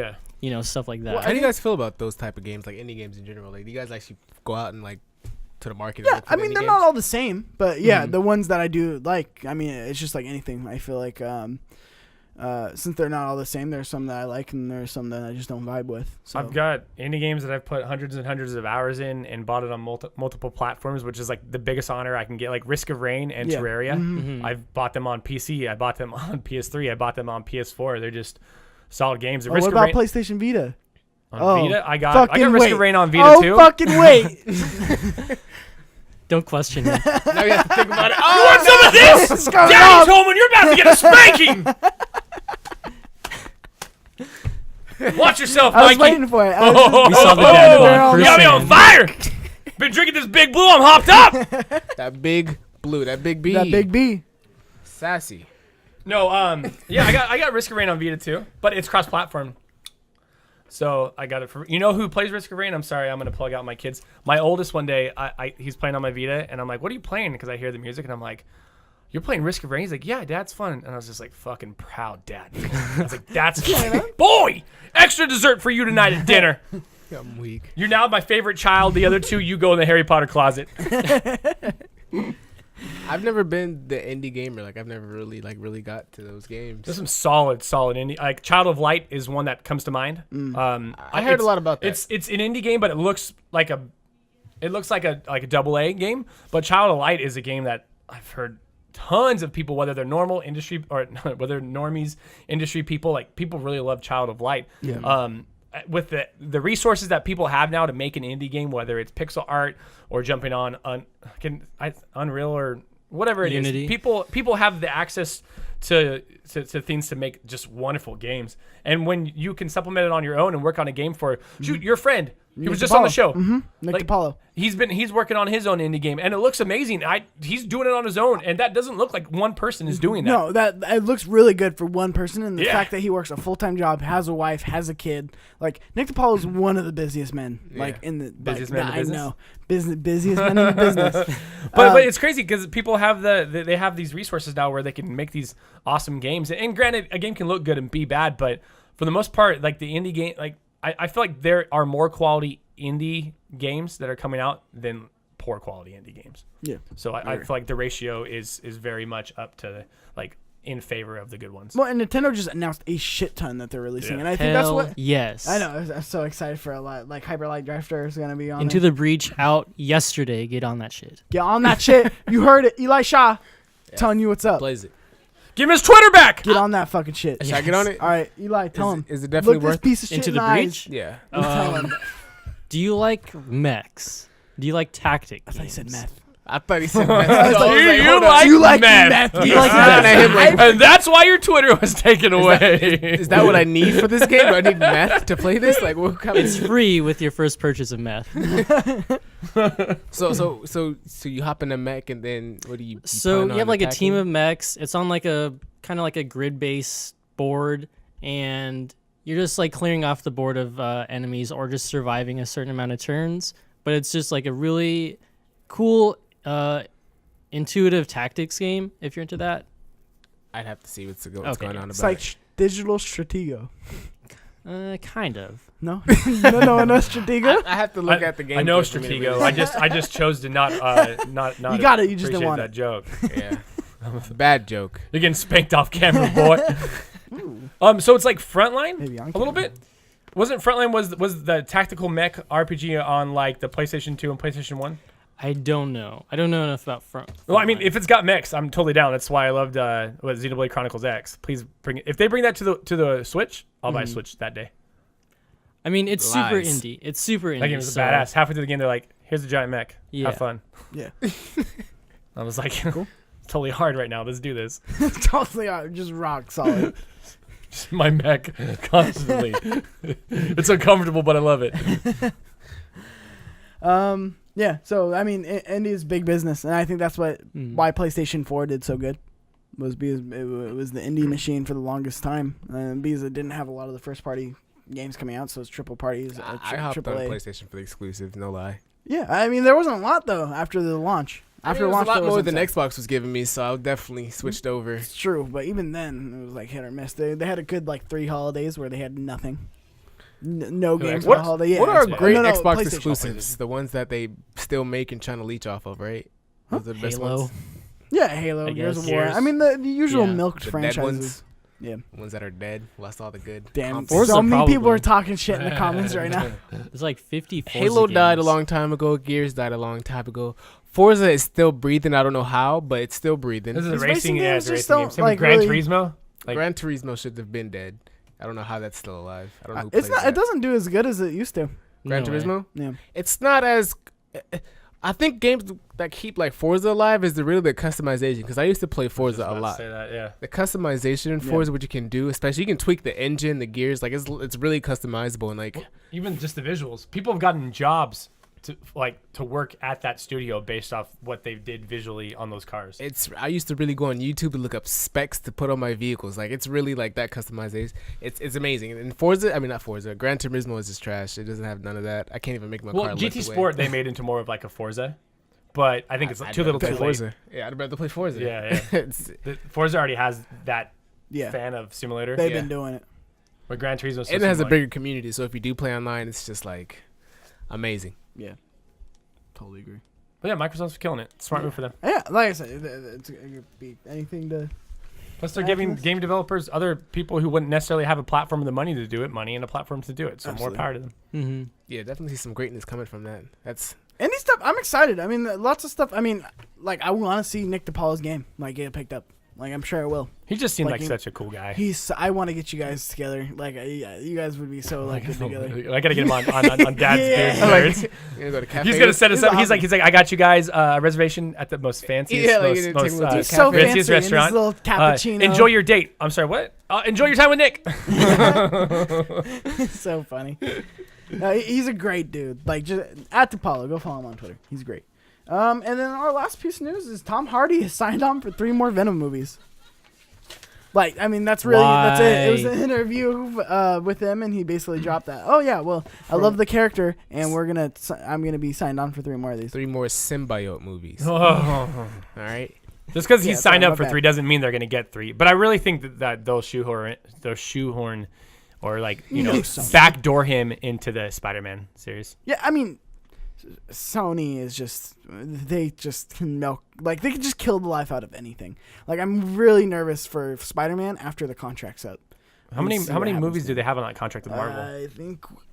stuff like that. How do you guys feel about those type of games, like indie games in general? Like, do you guys actually go out and like to the market? Yeah, I mean, they're not all the same, but yeah, the ones that I do like, I mean, it's just like anything. I feel like since they're not all the same, there's some that I like and there's some that I just don't vibe with. So. I've got indie games that I've put hundreds and hundreds of hours in and bought it on multiple platforms, which is like the biggest honor I can get. Like Risk of Rain and Terraria. Mm-hmm. I've bought them on PC. I bought them on PS3. I bought them on PS4. They're just solid games. What about PlayStation Vita? On Vita, I got Risk of Rain on Vita too. Oh, fucking wait. Don't question it. Now you have to think about it. You want some of this? Daddy's home and you're about to get a spanking. Watch yourself, Mikey. I was waiting for it. We saw the dad bod You got me on fire. Been drinking this Big Blue. I'm hopped up. That big blue, that big B. That big B. Sassy. No, yeah, I got Risk of Rain on Vita too, but it's cross-platform. So I got it for. You know who plays Risk of Rain? I'm sorry, I'm gonna plug out my kids. My oldest one day, he's playing on my Vita, and I'm like, "What are you playing?" Because I hear the music, and I'm like, "You're playing Risk of Rain?" He's like, "Yeah, Dad, it's fun." And I was just like, "Fucking proud, Dad." I was like, "That's fine, boy. Extra dessert for you tonight at dinner." I'm weak. You're now my favorite child. The other two, you go in the Harry Potter closet. I've never been the indie gamer. Like, I've never really got to those games. There's some solid indie. Like Child of Light is one that comes to mind. I heard a lot about that. It's an indie game, but it looks like a AA game. But Child of Light is a game that I've heard tons of people, whether they're normal industry or whether normies industry people, like people really love Child of Light. Yeah. With the resources that people have now to make an indie game, whether it's pixel art or jumping on Unreal or whatever it Unity. is, people have the access to things to make just wonderful games. And when you can supplement it on your own and work on a game for your friend, he was just on the show, Nick DiPaolo. He's working on his own indie game, and it looks amazing. He's doing it on his own, and that doesn't look like one person is doing that. No, that it looks really good for one person, and the Yeah. fact that he works a full-time job, has a wife, has a kid. Like Nick DiPaolo is one of the busiest men, like in the Busiest like, man in that business? I know, busiest men in the business. But it's crazy because people have they have these resources now where they can make these awesome games. And granted, a game can look good and be bad, but for the most part, like the indie game, like I feel like there are more quality indie games that are coming out than poor quality indie games. Yeah. So I feel like the ratio is very much up to like in favor of the good ones. Well, and Nintendo just announced a shit ton that they're releasing, Yeah. and I think that's what. Yes. I know. I'm so excited for a lot. Like Hyper Light Drifter is gonna be on. Into there. the Breach out yesterday. Get on that shit. Get on that shit. You heard it. Eli Shaw telling you what's up. Plays it. Give him his Twitter back. Get on that fucking shit. Should I get on it? All right, Eli, tell him. Is it definitely Look worth this piece of shit Into in the eyes. Breach? Yeah. Tell him. Do you like mechs? Do you like tactic? I thought he said meth. I thought he said meth. I was like, Do you hold on. like You like meth? meth? Do you like And I hit meth? like, And that's why your Twitter was taken away. is that what I need for this game? Do I need meth to play this? Like, what kind It's free with your first purchase of meth. So you hop in a mech and then what do you So plan you have on like a team attacking? of mechs. It's on like a kind of like a grid-based board, and you're just like clearing off the board of enemies or just surviving a certain amount of turns. But it's just like a really cool, intuitive tactics game if you're into that. I'd have to see what's going on It's about like it. digital Stratego. Kind of. No, no, Stratego. I have to look at the game. I know for me to Stratego. really- I just chose to not You got it, you just didn't appreciate want that it. joke. Yeah. Bad joke. You're getting spanked off camera, boy. So it's like Frontline Maybe on a little camera. bit. Wasn't Frontline was the tactical mech RPG on like the PlayStation 2 and PlayStation 1? I don't know. I don't know enough about front. Well, I mean, if it's got mechs, I'm totally down. That's why I loved Xenoblade Chronicles X. Please bring it. If they bring that to the Switch, I'll buy a Switch that day. I mean, it's super Lies. indie. It's super indie. That game is so- badass. Halfway through the game, they're like, "Here's a giant mech. Yeah. Have fun." Yeah, I was like, "Cool. It's totally hard right now. Let's do this." totally just rock solid. My mech constantly. It's uncomfortable, but I love it. Yeah. So I mean, indie is big business, and I think that's why PlayStation 4 did so good. Was because it was the indie machine for the longest time, and because it didn't have a lot of the first party games coming out, so it's triple parties. I hopped on AAA. PlayStation for the exclusives, no lie. Yeah, I mean there wasn't a lot though after the launch. After it was launch, a lot there more wasn't than that. Xbox was giving me, so I definitely switched over. It's true, but even then it was like hit or miss. They had a good like 3 holidays where they had nothing. No games on the holiday. Yeah, What are Xbox. great No, Xbox PlayStation. exclusives? The ones that they still make and trying to leech off of, right? Those are the best Halo. ones. Yeah, Halo, I Gears of guess. War. Gears. I mean the usual Yeah. milked The dead franchises. ones. Yeah. The ones that are dead. Lost all the good. Damn, comps. Forza so many people probably. are talking shit in the comments right now. There's like 50 Forza Halo died a games. long time ago. Gears died a long time ago. Forza is still breathing. I don't know how, but it's still breathing. This is a These racing, racing yeah, games it's a just racing don't, game. Same like, with Gran really- Turismo. Like, Gran Turismo should have been dead. I don't know how that's still alive. I don't know who It's plays not. that. It doesn't do as good as it used to. Gran No way. Turismo? Yeah. It's not as. I think games that keep like Forza alive is the customization, because I used to play Forza just a about to lot. Say that, yeah. The customization in Yeah. Forza, what you can do, especially you can tweak the engine, the gears, like it's really customizable and like Even just the visuals. People have gotten jobs to work at that studio based off what they did visually on those cars. I used to really go on YouTube and look up specs to put on my vehicles. Like it's really like that customization. It's amazing. And Forza, I mean not Forza, Gran Turismo is just trash. It doesn't have none of that. I can't even make my Well, car GT lift away. Sport they made into more of like a Forza, but I think it's I'd too rather little play too late. Forza. Yeah, I'd rather play Forza. Yeah, It's- The Forza already has that Yeah. fan of simulator. They've Yeah. been doing it. But Gran Turismo and it has a bigger community, so if you do play online, it's just like amazing. Yeah. Totally agree. But yeah, Microsoft's killing it. Smart move for them. Yeah, like I said, it could be anything to. Plus, they're giving Fabulous. game developers, other people who wouldn't necessarily have a platform and the money to do it, money and a platform to do it. So Absolutely. more power to them. Mm-hmm. Yeah, definitely see some greatness coming from that. That's Any stuff, I'm excited. I mean, lots of stuff. I mean, like I want to see Nick DePaula's game like get picked up. Like I'm sure I will. He just seemed Like like he- such a cool guy. I want to get you guys together. Like yeah, you guys would be so like good together. I gotta get him on Dad's Yeah. Beers and like, Nerds. you're gonna go to cafe. He's gonna set us He's up. awesome. He's like, I got you guys a reservation at the most fanciest, Yeah, like, you're gonna take most him to a So cafe. fancy fanciest in his restaurant. little cappuccino. Enjoy your date. I'm sorry, what? Enjoy your time with Nick. So funny. He's a great dude. Like just at DePaula, go follow him on Twitter. He's great. And then our last piece of news is Tom Hardy has signed on for 3 more Venom movies. Like, I mean, that's it. It was an interview with him, and he basically dropped that. Oh yeah, well, I love the character, and I'm gonna be signed on for 3 more of these. 3 more symbiote movies. Oh. All right. Just because Yeah, he's signed sorry, up my for bad. 3 doesn't mean they're gonna get 3. But I really think that they'll shoehorn, or like backdoor him into the Spider-Man series. Yeah, I mean, Sony is they just can milk, like they can just kill the life out of anything. Like I'm really nervous for Spider-Man after the contract's up. How many Let's see what happens movies to do him. they have on that contract with Marvel?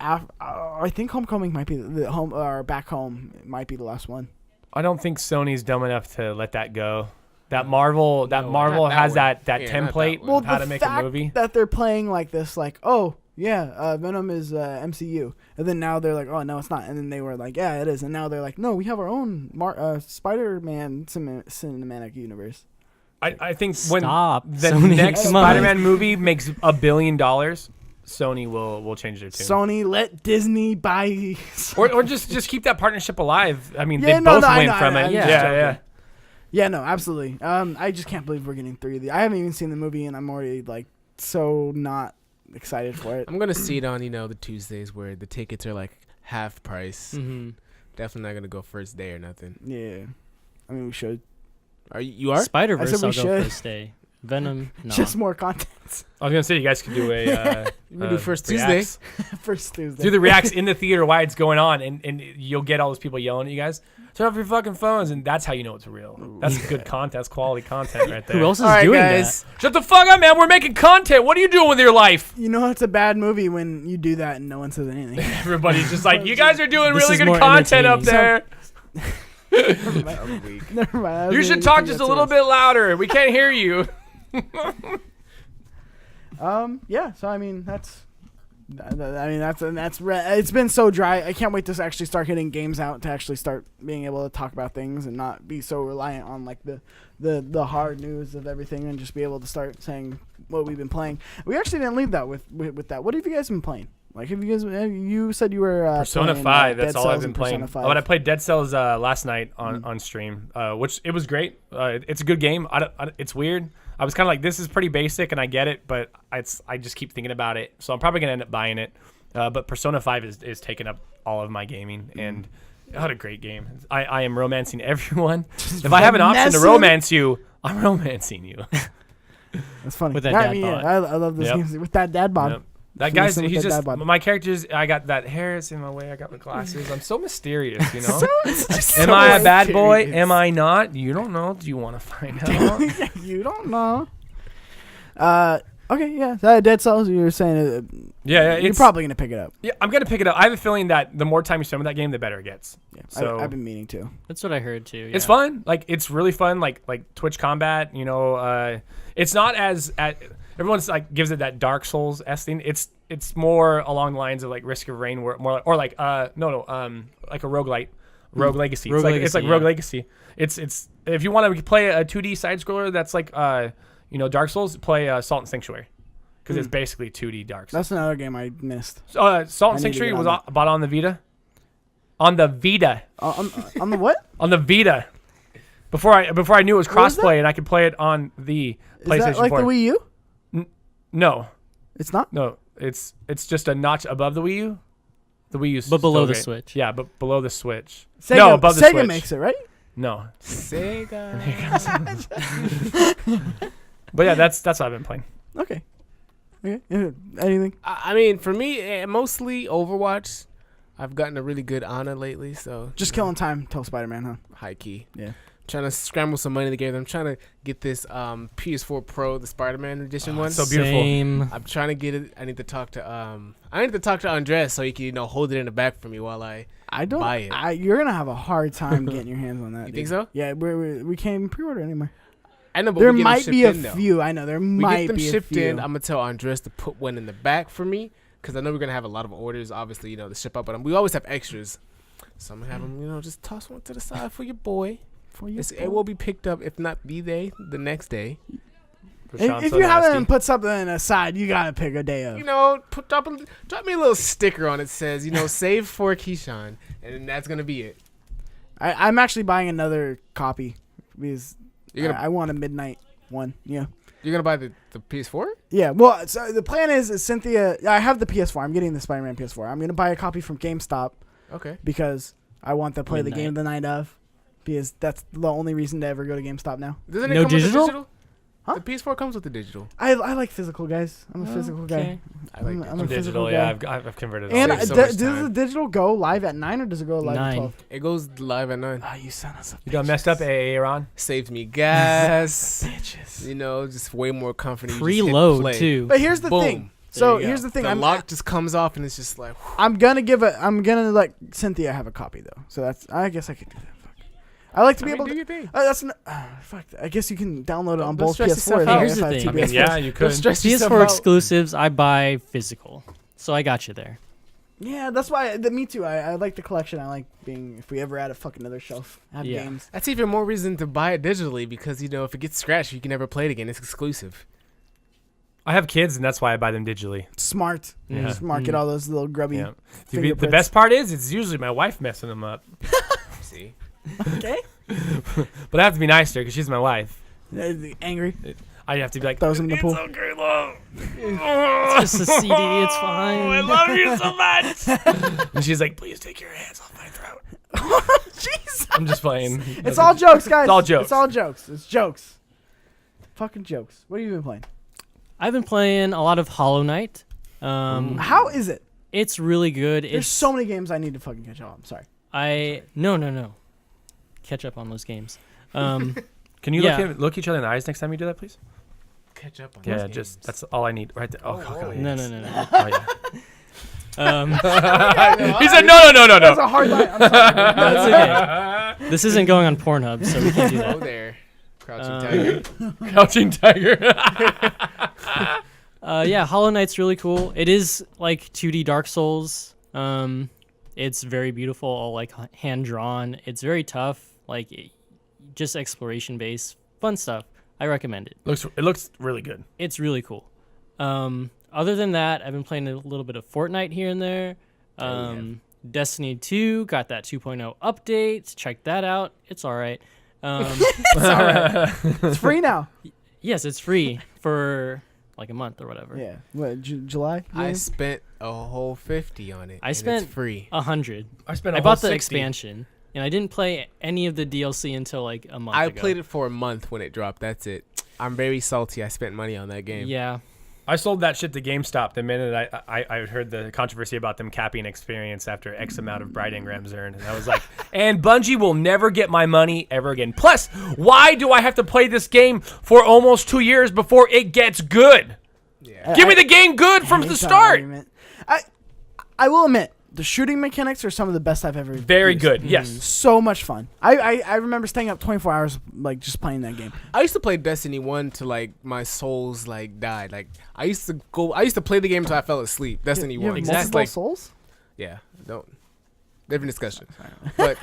I think Homecoming might be the home or Back Home might be the last one. I don't think Sony's dumb enough to let that go. That Marvel not has that that one. Yeah, not template that one. Well, of how the to make fact a movie. that they're playing like this, like Venom is MCU, and then now they're like, oh no, it's not, and then they were like, yeah, it is, and now they're like, no, we have our own Spider-Man cinematic universe. I think when Stop. the Sony, next come on. Spider-Man movie makes $1 billion, Sony will change their tune. Sony let Disney buy. or just keep that partnership alive. I mean, Yeah, they no, both no, I win know, from I know, it. I'm Yeah, just yeah. joking. Yeah, no, absolutely. I just can't believe we're getting 3 of these. I haven't even seen the movie, and I'm already like so not excited for it. I'm gonna see it on the Tuesdays where the tickets are like half price. Mm-hmm. Definitely not gonna go first day or nothing. Yeah, I mean we should. You are? Spider I Verse. said we I'll go should. first day. Venom. No. Just more content. I was gonna say you guys could do a We do first reacts. Tuesday. First Tuesday. Do the reacts in the theater while it's going on, and you'll get all those people yelling at you guys. Turn off your fucking phones, and that's how you know it's real. That's good content. That's quality content right there. Who else is All right, doing guys. Shut the fuck up, man. We're making content. What are you doing with your life? You know it's a bad movie when you do that and no one says anything. Everybody's just like, you guys are doing This really is good more content up entertaining. there. I'm weak. Never mind. I was You gonna should talk think just a that's little what bit louder. We can't hear you. Yeah. So I mean that's. It's been so dry. I can't wait to actually start getting games out to actually start being able to talk about things and not be so reliant on like the hard news of everything and just be able to start saying what we've been playing. We actually didn't leave that with that. What have you guys been playing? Like, you said you were Persona playing, 5. Dead That's all Cells I've been and playing. Persona 5. But I played Dead Cells last night on stream, which it was great. It's a good game. It's weird. I was kind of like, this is pretty basic, and I get it, but I just keep thinking about it, so I'm probably gonna end up buying it. But Persona 5 is taking up all of my gaming, and what a great game! I am romancing everyone. If I have an option to romance you, I'm romancing you. That's funny. With that dad bod. I love this game with that dad bod. Yep. That guy's he's just my character's. I got that hair is in my way. I got my glasses. I'm so mysterious, you know. Am I a bad boy? Am I not? You don't know. Do you want to find out? You don't know. Okay, yeah. Dead Cells. You were saying. Yeah, you're probably gonna pick it up. Yeah, I'm gonna pick it up. I have a feeling that the more time you spend with that game, the better it gets. Yeah, so I've been meaning to. That's what I heard too. Yeah. It's fun. Like it's really fun. Like Twitch combat. You know, it's not as everyone's like gives it that Dark Souls thing. It's more along the lines of like Risk of Rain, like a roguelite, Rogue Legacy. It's like Rogue Legacy. It's if you want to play a 2D side scroller that's like Dark Souls, play Salt and Sanctuary because it's basically 2D Dark Souls. That's another game I missed. Salt and Sanctuary was bought on the Vita. On the Vita. On the what? On the Vita. Before I knew it was crossplay and I could play it on the PlayStation 4. Is that like the Wii U? No. It's not? No. It's just a notch above the Wii U. The Wii U, but below the Switch. Yeah, but below the Switch. Sega, no, above the Switch. Sega makes it, right? No. Sega. But yeah, that's what I've been playing. Okay. Anything? I mean, for me, mostly Overwatch. I've gotten a really good Ana lately, so just killing time till Spider-Man, huh? High key. Yeah. Trying to scramble some money together. I'm trying to get this PS4 Pro, the Spider-Man edition one. So beautiful. Same. I'm trying to get it. I need to talk to Andres so he can hold it in the back for me while I buy it. You're gonna have a hard time getting your hands on that. You think so? Yeah, we can't even pre-order anymore. I know, but there we might be a though. few. I know there might be a few. We get them shipped in. I'm gonna tell Andres to put one in the back for me because I know we're gonna have a lot of orders. Obviously, to ship out, but we always have extras, so I'm gonna have them. Just toss one to the side for your boy. It will be picked up, if not the next day. If you haven't put something aside, you gotta pick a day of. Drop me a little sticker on it says, save for Keyshawn, and that's gonna be it. I'm actually buying another copy because I want a midnight one. Yeah. You're gonna buy the PS4? Yeah. Well, so the plan is Cynthia. I have the PS4. I'm getting the Spider-Man PS4. I'm gonna buy a copy from GameStop. Okay. Because I want to play the game the night of. Because that's the only reason to ever go to GameStop now. Doesn't it no come digital? With the digital? Huh? The PS4 comes with the digital. I like physical, guys. I'm a physical guy. I like I'm a digital. guy. Yeah, I've converted. And Saves so does much time. the digital go live at 9 or does it go live at 12? It goes live at 9. Oh, you son of a You got messed up, Aaron. Saves me gas. Bitches. Just way more comfortable. Preload too. But here's the thing. So here's the thing. The lock just comes off and it's just like. I'm gonna let Cynthia have a copy though. So I guess I could do that. I like to be able to. Do your thing. Fuck. I guess you can download it on Don't both stress PS4s. yourself out. Here's the thing. I mean, yeah, you could. PS4 exclusives, I buy physical, so I got you there. Yeah, that's why. Me too. I like the collection. I like being. If we ever add a fucking other shelf, have games. That's even more reason to buy it digitally because if it gets scratched, you can never play it again. It's exclusive. I have kids, and that's why I buy them digitally. Smart. Yeah. Just market all those little grubby. Yeah. The best part is it's usually my wife messing them up. See. Okay. But I have to be nice to her because she's my wife. Angry. I have to be like, throws him in the pool. It's okay, love. It's just a CD. It's fine. I love you so much. And she's like, please take your hands off my throat. Jesus. I'm just playing. It's all jokes, guys. It's all jokes. It's all jokes. It's jokes. Fucking jokes. What have you been playing? I've been playing a lot of Hollow Knight. How is it? It's really good. There's so many games I need to fucking catch up. I'm sorry. No. Catch up on those games. Can you look each other in the eyes next time you do that, please? Catch up on Yeah, those just games. that's all I need right there. Oh, God. No. Oh, yeah. That's He said no. That's a hard line. I'm sorry. okay. This isn't going on Pornhub, so we can't do that. Oh, there. Crouching Tiger. Crouching Tiger. Yeah, Hollow Knight's really cool. It is like 2D Dark Souls. It's very beautiful, all like hand drawn. It's very tough, just exploration based, fun stuff. I recommend it. It looks really good. It's really cool. Other than that, I've been playing a little bit of Fortnite here and there. Destiny 2 got that 2.0 update. Check that out. It's all right. It's all right. It's free now. Yes, it's free for like a month or whatever. Yeah. What? July? I June? spent a whole 50 on it. I and spent it's free. 100. I bought the 60. expansion, and I didn't play any of the DLC until like a month I ago. played it for a month when it dropped. That's it. I'm very salty. I spent money on that game. Yeah. I sold that shit to GameStop the minute I heard the controversy about them capping experience after X amount of Bright Engrams earned. And I was like, and Bungie will never get my money ever again. Plus, why do I have to play this game for almost 2 years before it gets good? Yeah. Give me the game good from hate the that start. argument. I will admit, the shooting mechanics are some of the best I've ever Very used. good, yes. So much fun. I remember staying up 24 hours like just playing that game. I used to play Destiny 1 till like my souls like died. Like I used to play the game until I fell asleep. Destiny You 1. have It's multiple like, souls? yeah, don't. Different discussion. But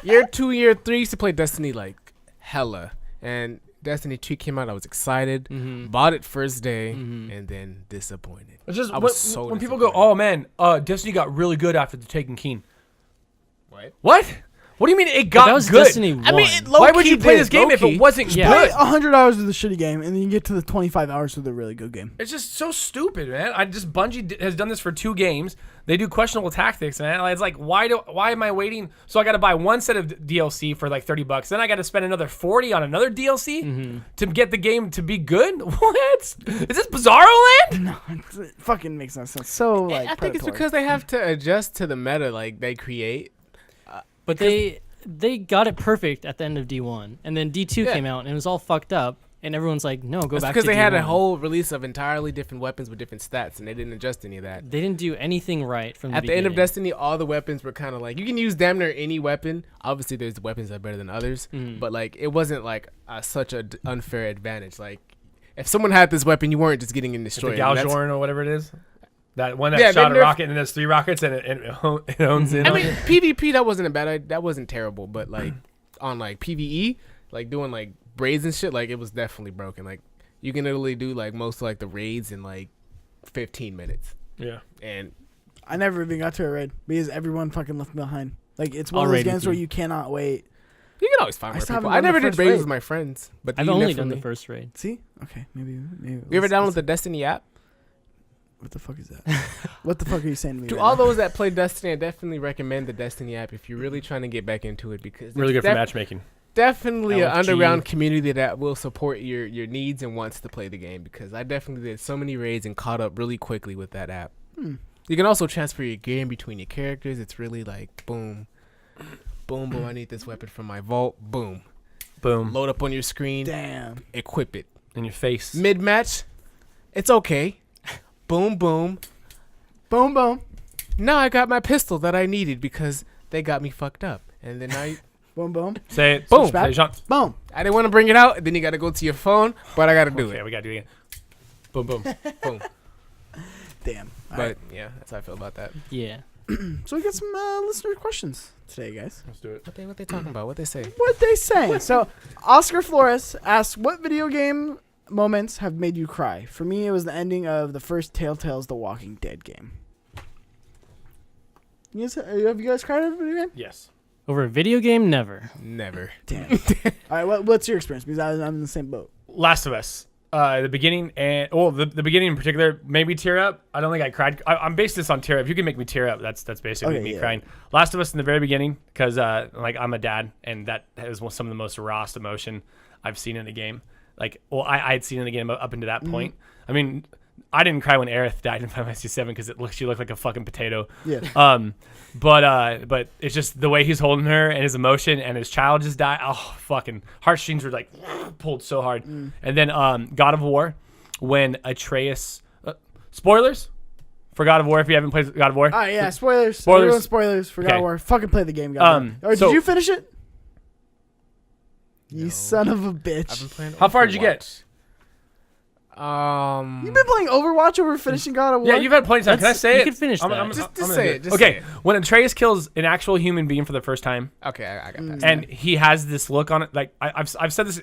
year 2, year 3 used to play Destiny like hella. And Destiny 2 came out, I was excited, bought it first day, and then disappointed. It's just I was when people go, oh man, Destiny got really good after the Taken King. What? What do you mean it got That was good? Destiny 1. I mean, Why would you play this game if it wasn't Yeah. good? 100 hours with a shitty game, and then you get to the 25 hours with a really good game. It's just so stupid, man. Bungie has done this for 2 games. They do questionable tactics, man. Like, it's like, why am I waiting? So I got to buy one set of DLC for like $30. Then I got to spend another 40 on another DLC to get the game to be good. What? Is this Bizarro Land? No, it fucking makes no sense. So like, I think it's predatory. because they have to adjust to the meta like they create. But they got it perfect at the end of D1, and then D2 came out and it was all fucked up, and everyone's like, "No, go That's back." because to they had a D1. whole release of entirely different weapons with different stats, and they didn't adjust any of that. They didn't do anything right from the At the end of beginning. Destiny, all the weapons were kind of like you can use damn near any weapon. Obviously, there's weapons that are better than others, but like it wasn't like such an unfair advantage. Like if someone had this weapon, you weren't just getting it The destroyed. Galjorn or whatever it is. That one that Yeah, shot a they nerfed- rocket and there's 3 rockets and it owns in. I on mean, it. PvP that wasn't a bad. That wasn't terrible, but like on like PvE, like doing like raids and shit, like it was definitely broken. Like you can literally do like most of like the raids in like 15 minutes, Yeah. and I never even got to a raid because everyone fucking left me behind. Like it's one I'll of those raid with games where you. you cannot wait. you can always find I more still people. haven't I done the never did first raids raid. with my friends, but I've you only done definitely- the first raid. See? Okay, maybe. You ever download the Destiny app? What the fuck is that? What the fuck are you saying to me? To right all now? those that play Destiny, I definitely recommend the Destiny app if you're really trying to get back into it because Really it's good for matchmaking. definitely an LFG. underground community that will support your needs and wants to play the game because I definitely did so many raids and caught up really quickly with that app. You can also transfer your gear in between your characters. It's really like boom, boom, boom. I need this weapon from my vault. Boom, Boom. load up on your screen. Damn. Equip it. In your face. Mid match, it's okay. Boom, boom. Boom, boom. Now I got my pistol that I needed because they got me fucked up. And then Boom, boom. Say it. Boom. Say Jean. Boom. I didn't want to bring it out. Then you got to go to your phone, but I got to do Okay, it. we gotta do it again. Boom, boom. Boom. Damn. All But right. yeah, that's how I feel about that. Yeah. So we got some listener questions today, guys. Let's do it. What they talking about? What they say? What they saying? So Oscar Flores asks, "What video game moments have made you cry?" For me, it was the ending of the first Telltale's The Walking Dead game. Have you guys cried over a video game? Yes. Over a video game, never. Never. Damn. All right, what's your experience? Because I'm in the same boat. Last of Us. The beginning and the beginning in particular made me tear up. I don't think I cried. I'm based this on tear up. If you can make me tear up, that's basically Okay, me yeah. crying. Last of Us in the very beginning because like I'm a dad and that is some of the most rawest emotion I've seen in a game. Like, well, I had seen in the game up into that point. I mean, I didn't cry when Aerith died in Final Fantasy 7 because she looked like a fucking potato. Yeah. But it's just the way he's holding her and his emotion and his child just died. Oh, fucking heartstrings were like pulled so hard. And then God of War, when Atreus, spoilers for God of War if you haven't played God of War. All right, yeah. Spoilers. Spoilers. Everyone spoilers for God Okay. of War. Fucking play the game, guys. Or so- did you finish it? You No. son of a I've been bitch. playing. How far did you get? Overwatch. You've been playing Overwatch over finishing God of War? Yeah, you've had plenty of time. Can I That's- say you it? can finish that. Just gonna say do it. Just okay, say it. when Atreus kills an actual human being for the first time, Okay, I got that. and he has this look on it, like I've said this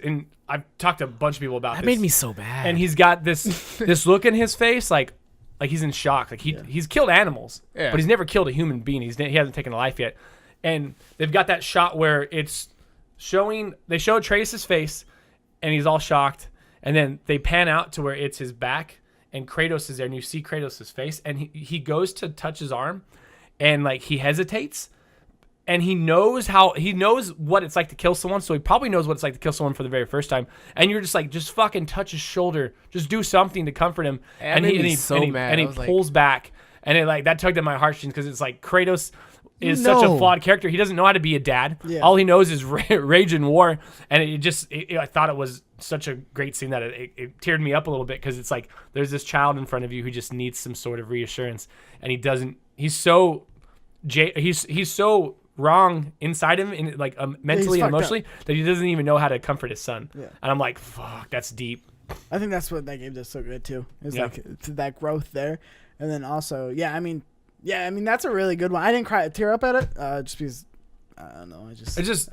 I've talked to a bunch of people about That this. made me so bad. And he's got this look in his face, like he's in shock. Like he's killed animals, Yeah. but he's never killed a human being. He hasn't taken a life yet. And they've got that shot where it's showing. They show Atreus' face, and he's all shocked. and then they pan out to where it's his back, and Kratos is there, and you see Kratos' face, and he goes to touch his arm, and like he hesitates, and he knows what it's like to kill someone, so he probably knows what it's like to kill someone for the very first time, and you're just like, just fucking touch his shoulder, just do something to comfort him, and he pulls back, and it like that tugged at my heartstrings because it's like Kratos is such a flawed character. He doesn't know how to be a dad. Yeah. All he knows is rage and war, and I thought it was such a great scene that it teared me up a little bit because it's like there's this child in front of you who just needs some sort of reassurance, and he doesn't. He's so wrong inside him, in like mentally and emotionally, that he doesn't even know how to comfort his son. Yeah. And I'm like, fuck, that's deep. I think that's what that game does so good too. It's like that growth there, and then also, I mean, that's a really good one. I didn't tear up at it, just because I don't know. It's just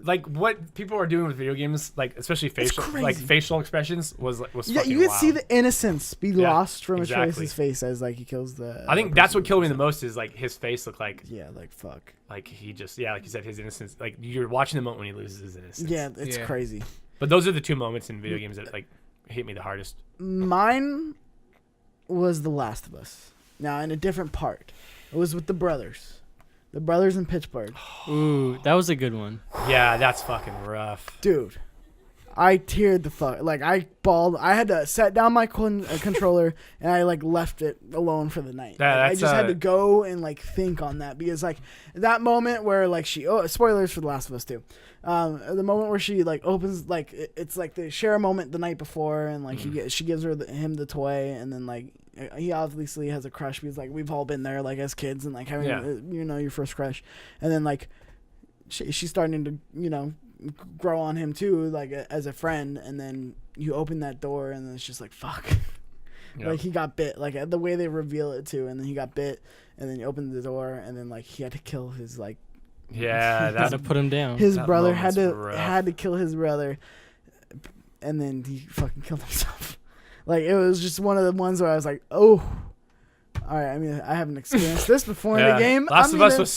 like what people are doing with video games, like especially facial expressions was fucking you can wild. see the innocence be lost from Atreus' face as like he kills the. I think that's what killed me the most is like his face looked like like fuck, like he just like you said, his innocence, like you're watching the moment when he loses his innocence. Yeah, it's crazy. But those are the two moments in video games that like hit me the hardest. Mine was The Last of Us. Now in a different part, it was with the brothers. The brothers in Pittsburgh. Ooh, that was a good one. Yeah, that's fucking rough. Dude, I teared the fuck. Like, I bawled. I had to set down my controller, and I, like, left it alone for the night. Yeah, I just had to go and, like, think on that. Because, like, that moment where, like, spoilers for The Last of Us, too. The moment where she, like, opens, like, it's, like, they share a moment the night before, and, like, she gives him the toy, and then, like, he obviously has a crush because like we've all been there like as kids and like having your first crush, and then like she's starting to grow on him too, like as a friend, and then you open that door and then it's just like fuck. Like he got bit, like the way they reveal it too, and then he got bit, and then you open the door and then like he had to kill his like had to put him down. His brother had to kill his brother, and then he fucking killed himself. Like, it was just one of the ones where I was like, oh, all right. I mean, I haven't experienced this before in the game. Last of Us was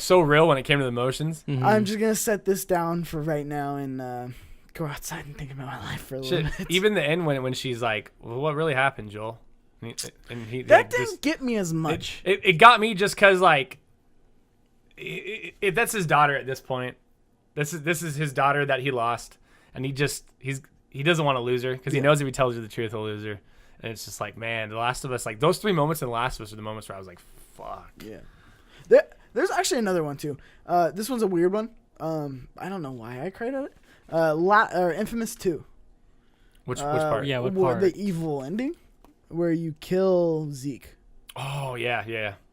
so real when it came to the emotions. Mm-hmm. I'm just going to set this down for right now and go outside and think about my life for a little bit. Even the end when she's like, well, what really happened, Joel? That didn't get me as much. It got me just because, like, that's his daughter at this point. This is his daughter that he lost. And he doesn't want to lose her because he knows if he tells her the truth, he'll lose her. And it's just like, man, The Last of Us, like those 3 moments in The Last of Us are the moments where I was like, fuck. Yeah. There's actually another one too. This one's a weird one. I don't know why I cried at it. Infamous 2. Which part? Yeah, what part? The evil ending where you kill Zeke. Oh, yeah.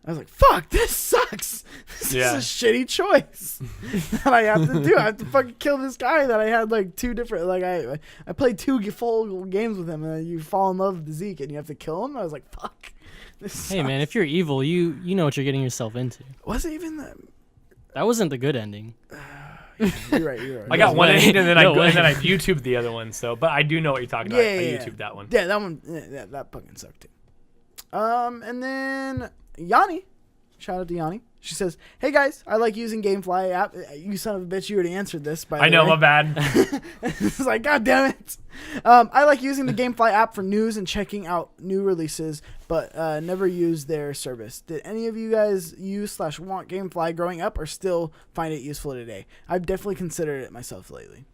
I was like, fuck, this sucks. This is a shitty choice that I have to do. I have to fucking kill this guy that I had like 2 different, like I played 2 full games with him, and then you fall in love with Zeke and you have to kill him. I was like, fuck. This sucks. Hey man, if you're evil, you know what you're getting yourself into. Was it even that? That wasn't the good ending. You're right. I got one ending and then I YouTubed the other one. So, but I do know what you're talking about. I YouTubed that one. Yeah, that one. Yeah, that fucking sucked too. And then Yanni, shout out to Yanni. She says, "Hey guys, I like using GameFly app." You son of a bitch, you already answered this. I know, my bad. It's like, God damn it. I like using the GameFly app for news and checking out new releases, but never use their service. Did any of you guys use/want GameFly growing up, or still find it useful today? I've definitely considered it myself lately.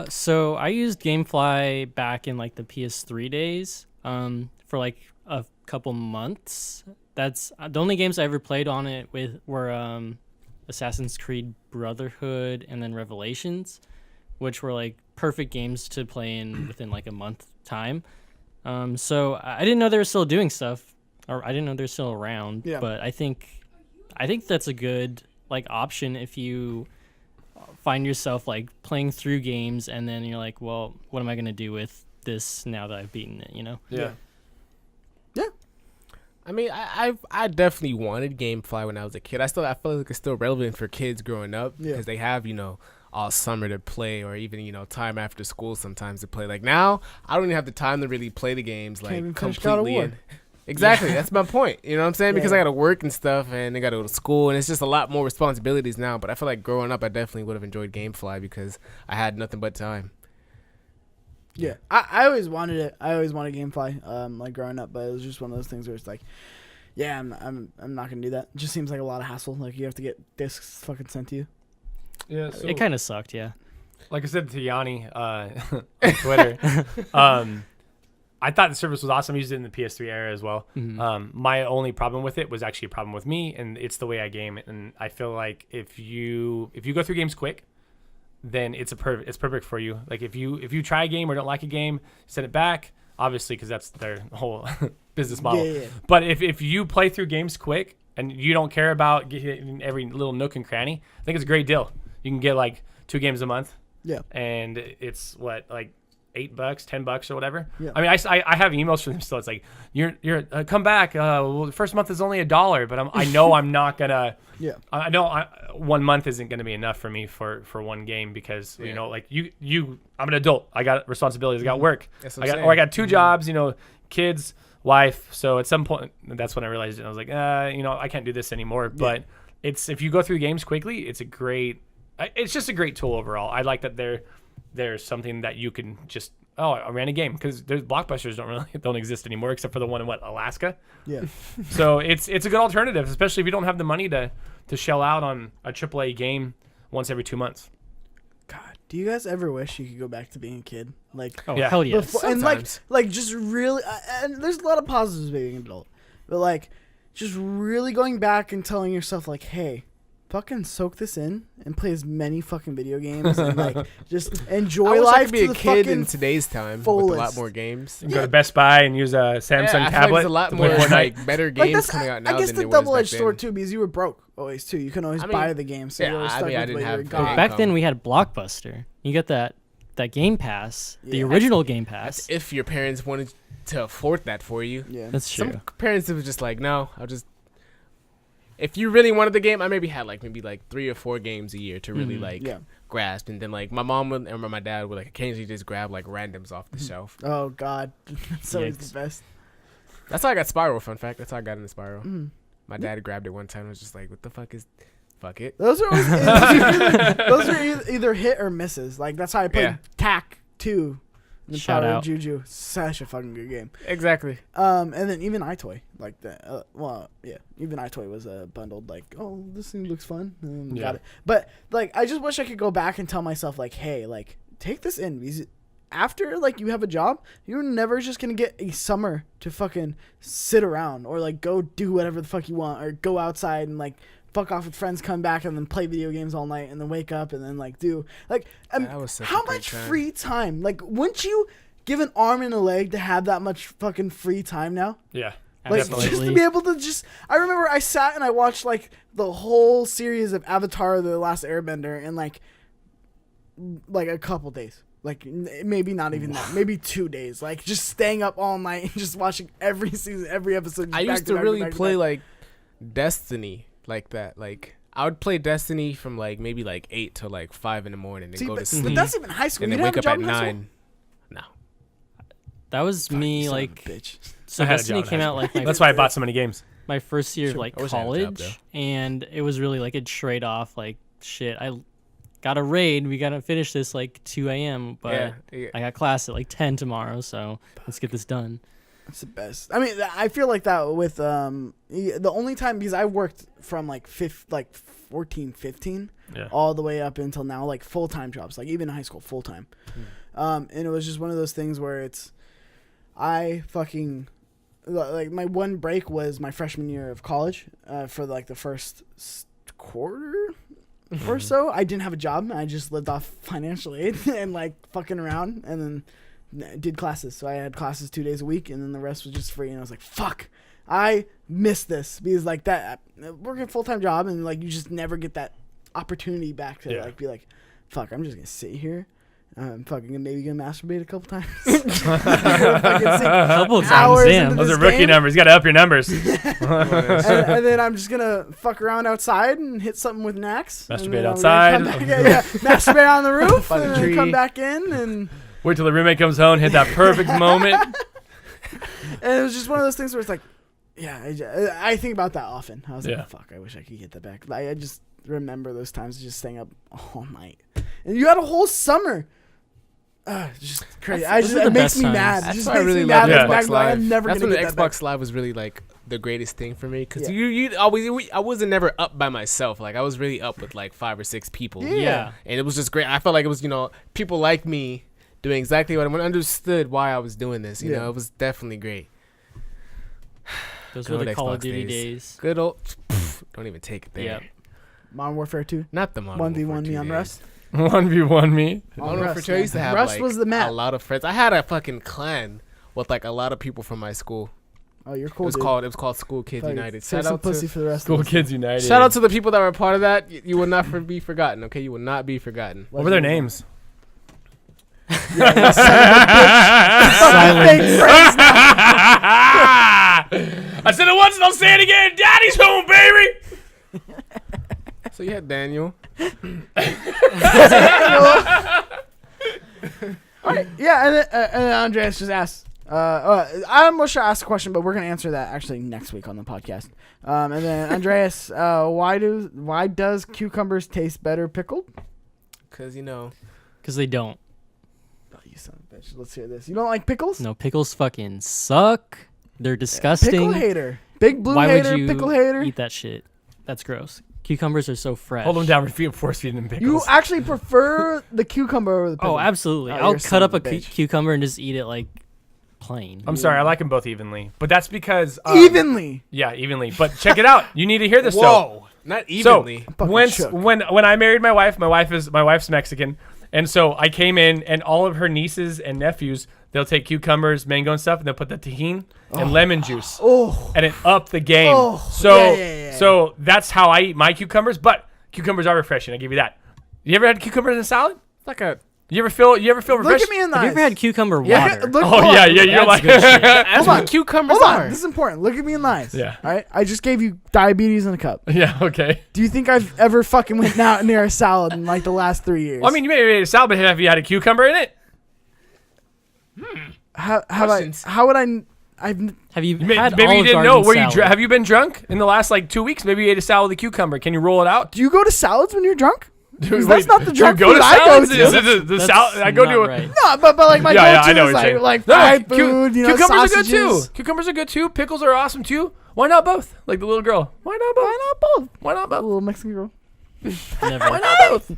So I used GameFly back in like the PS3 days. For like a couple months. That's the only games I ever played on it with were Assassin's Creed Brotherhood and then Revelations, which were like perfect games to play in within like a month time. So I didn't know they were still doing stuff, or I didn't know they're still around. Yeah. But I think that's a good like option if you find yourself like playing through games and then you're like, well, what am I gonna do with this now that I've beaten it? You know? Yeah. I mean, I definitely wanted GameFly when I was a kid. I feel like it's still relevant for kids growing up because they have, all summer to play, or even, time after school sometimes to play. Like now, I don't even have the time to really play the games like completely. Exactly, that's my point. You know what I'm saying? Because I got to work and stuff, and I got to go to school, and it's just a lot more responsibilities now. But I feel like growing up, I definitely would have enjoyed GameFly because I had nothing but time. Yeah, I always wanted it. I always wanted GameFly, like growing up, but it was just one of those things where it's like, yeah, I'm not gonna do that. It just seems like a lot of hassle. Like you have to get discs fucking sent to you. Yeah, so It kind of sucked, yeah. like I said to Yanni on Twitter, I thought the service was awesome. I used it in the PS3 era as well. My only problem with it was actually a problem with me, and it's the way I game it. And I feel like if you go through games quick, then it's perfect for you. Like if you try a game or don't like a game, send it back. Obviously, because that's their whole business model. Yeah. But if you play through games quick and you don't care about getting every little nook and cranny, I think it's a great deal. You can get like 2 games a month. Yeah. And it's what, like $8, $10 or whatever. Yeah. I mean, I have emails from them still. It's like you're come back. Well, the first month is only $1, but I know I'm not gonna. Yeah. I know 1 month isn't gonna be enough for me for one game because you know, like I'm an adult. I got responsibilities. I got work. I got 2 jobs. You know, kids, wife. So at some point, that's when I realized it. I was like, you know, I can't do this anymore. But if you go through games quickly, it's just a great tool overall. I like that there's something that you can just I ran a game because there's blockbusters don't exist anymore except for the one in Alaska. Yeah. So it's a good alternative, especially if you don't have the money to shell out on a AAA game once every 2 months. God, do you guys ever wish you could go back to being a kid? Like, Oh, Yeah. hell yes. and Sometimes. like just really, and there's a lot of positives of being an adult, but like just really going back and telling yourself like, hey, fucking soak this in and play as many fucking video games and like just enjoy I wish I life could be to a the kid fucking in today's time with a fullest. lot more games. You can go to Best Buy and use a Samsung I feel like tablet. there's a lot to more play Fortnite. like better Like games that's, coming out now I guess than the there was back double-edged then. sword too, because you were broke always too. You couldn't always I mean, buy the game, so yeah, you were I stuck mean, I with didn't what you have were big got. Back then we had Blockbuster. You got that Game Pass, the Yeah. original Game That's Pass. if your parents wanted to afford that for you. Yeah. That's true. Some parents it was just like, no, I'll just. If you really wanted the game, I maybe had like 3 or 4 games a year to really like Yeah. grasp, and then like my mom would, or my dad would like occasionally just grab like randoms off the shelf. Oh God, that's always Yikes. the best. That's how I got Spiral. Fun fact. That's how I got into Spiral. Mm. My dad grabbed it one time and was just like, "What the fuck is? Fuck it." Those are always, those are either hit or misses. Like that's how I played Yeah. TAC 2. The Shout Power of out. Juju, such a fucking good game. Exactly. And then even iToy, like that. Even iToy was bundled. Like, oh, this thing looks fun. And Yeah. got it. But like, I just wish I could go back and tell myself, like, hey, like, take this in. Because after like you have a job, you're never just gonna get a summer to fucking sit around or like go do whatever the fuck you want or go outside and like fuck off with friends, come back and then play video games all night and then wake up and then like do like That was such how a great much time. free time? Like, wouldn't you give an arm and a leg to have that much fucking free time now? Yeah. Like Absolutely. just to be able to just I remember I sat and I watched like the whole series of Avatar The Last Airbender in like a couple days. Like maybe not even that. Maybe 2 days. Like just staying up all night and just watching every season, every episode. I just used back to back really back to play back. like Destiny like that. Like I would play Destiny from like maybe like 8 to like 5 in the morning and See, go to but sleep, that's even high school. and You then didn't wake have up a at job in high school? 9. No. That was Fuck, you me son of a like bitch. so I had a Destiny job in came high out like That's why I bought so many games. my first year of Sure. like I wish I had a job, college, and it was really like a trade off. Like shit, I got a raid. We gotta finish this like 2 a.m. But Yeah. I got class at like 10 tomorrow, so let's get this done. It's the best. I mean, I feel like that with the only time because I worked from like 14, 15 Yeah. all the way up until now, like full-time jobs, like even in high school, full-time. And it was just one of those things where I fucking, like my one break was my freshman year of college for like the first quarter or so. I didn't have a job. I just lived off financial aid and like fucking around and then did classes. So I had classes 2 days a week and then the rest was just free. And I was like, fuck, I miss this because like that working a full-time job and like you just never get that opportunity back to like be like, fuck, I'm just gonna sit here. I'm fucking maybe gonna masturbate a couple times. Couple times, hours damn. into Those this are rookie game. numbers. You got to up your numbers. and then I'm just gonna fuck around outside and hit something with Nax. Masturbate and then I'm outside. gonna come back- yeah, masturbate on the roof By the and then tree. come back in and Wait till the roommate comes home, hit that perfect moment. it was just one of those things where it's like, yeah, I think about that often. I was Yeah. like, fuck, I wish I could get that back. I just remember those times of just staying up all night. And you had a whole summer Just crazy. Those are the It makes best me times. mad. That's It just why I makes really me mad. love Back Xbox then, I'm Live. never That's gonna when the get that Xbox Live was really like the greatest thing for me because Yeah. you always I wasn't never up by myself. Like I was really up with like 5 or 6 people. Yeah. And it was just great. I felt like it was people like me doing exactly what I understood why I was doing this. You Yeah. know, it was definitely great. Those Good were old the Call of Xbox Duty days. Good old. Don't even take it there. Yeah. Modern Warfare 2. Not the Modern 1v1 Warfare me 2 on days. Rust. 1v1 me. Modern Warfare 2 I yeah. used to have Rust like was the map. a lot of friends. I had a fucking clan with like a lot of people from my school. Oh, you're cool. It was called School Kids Like, United. save Shout some out pussy to for the rest School of us. Kids United. shout out to the people that were a part of that. You will not be forgotten. Okay, you will not be forgotten. What were their names? Silent. I said it once and I'll say it again. Daddy's home, baby. So you had Daniel. All right. Yeah, and then Andreas just asked. I'm not sure I asked a question, but we're gonna answer that actually next week on the podcast. And then Andreas, why does cucumbers taste better pickled? Because Because they don't. Oh, you son of a bitch! Let's hear this. You don't like pickles? No, pickles fucking suck. They're disgusting. Pickle hater, big blue Why hater, would you pickle hater. eat that shit? That's gross. Cucumbers are so fresh. Hold them down and force feeding them pickles. You actually prefer the cucumber over the pickle? Oh, absolutely. Oh, I'll you're a cut son up of a a bitch. cucumber and just eat it like plain. I'm sorry, I like them both evenly, but that's because Evenly. Yeah, evenly. But check it out. You need to hear this. whoa, not evenly. So fucking when shook. when I married my wife's Mexican, and so I came in, and all of her nieces and nephews, they'll take cucumbers, mango, and stuff, and they'll put the tahini and lemon juice, and it upped the game. So that's how I eat my cucumbers. But cucumbers are refreshing. I give you that. You ever had cucumbers in a salad? It's like a. You ever feel refreshed? Look at me in the Have you eyes. ever had cucumber Yeah, water? look, Oh hold yeah, on. yeah. You're That's like good shit. That's what cucumbers Hold on, are. this is important. Look at me in the eyes. Yeah. All right. I just gave you diabetes in a cup. yeah. Okay. Do you think I've ever fucking went out near a salad in like the last 3 years? Well, I mean, you may have made a salad, but have you had a cucumber in it? Questions. how would I? I've Have you Maybe had you Olive didn't Garden know. Were salad? you? Have you been drunk in the last like 2 weeks? Maybe you ate a salad with a cucumber. Can you roll it out? do you go to salads when you're drunk? 'Cause Dude, that's not the do you drunk go food to I go salads? to. Is it the That's salad? I go not to a. right. No, but like my Yeah, go-to I know is what you're like saying. fried cu- food, you know, cucumbers sausages. are good too. Cucumbers are good too. Pickles are awesome too. Why not both? Like the little girl. Why not both? Why not both? Why not A both? little Mexican girl. Never. Why not both?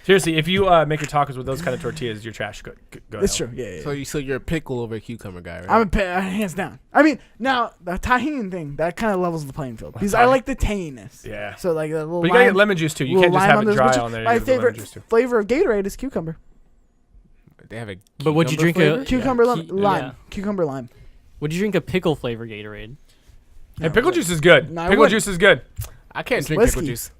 Seriously, if you make your tacos with those kind of tortillas, you're trash. Go It's ahead. true. Yeah. So you're a pickle over a cucumber guy, right? I'm hands down. I mean, now the tahini thing that kind of levels the playing field because I like the tanginess. Yeah. So like a little. But you gotta lime, get lemon juice too. You little can't just lime have on it those, dry which on there. You My gotta get lemon favorite juice too. flavor of Gatorade is cucumber. They have a. But would you drink flavor? a Cucumber lime. yeah. Cucumber lime. Would you drink a pickle flavor Gatorade? And pickle juice is good. No, I Pickle wouldn't. juice is good. I can't It's drink whiskey. pickle juice.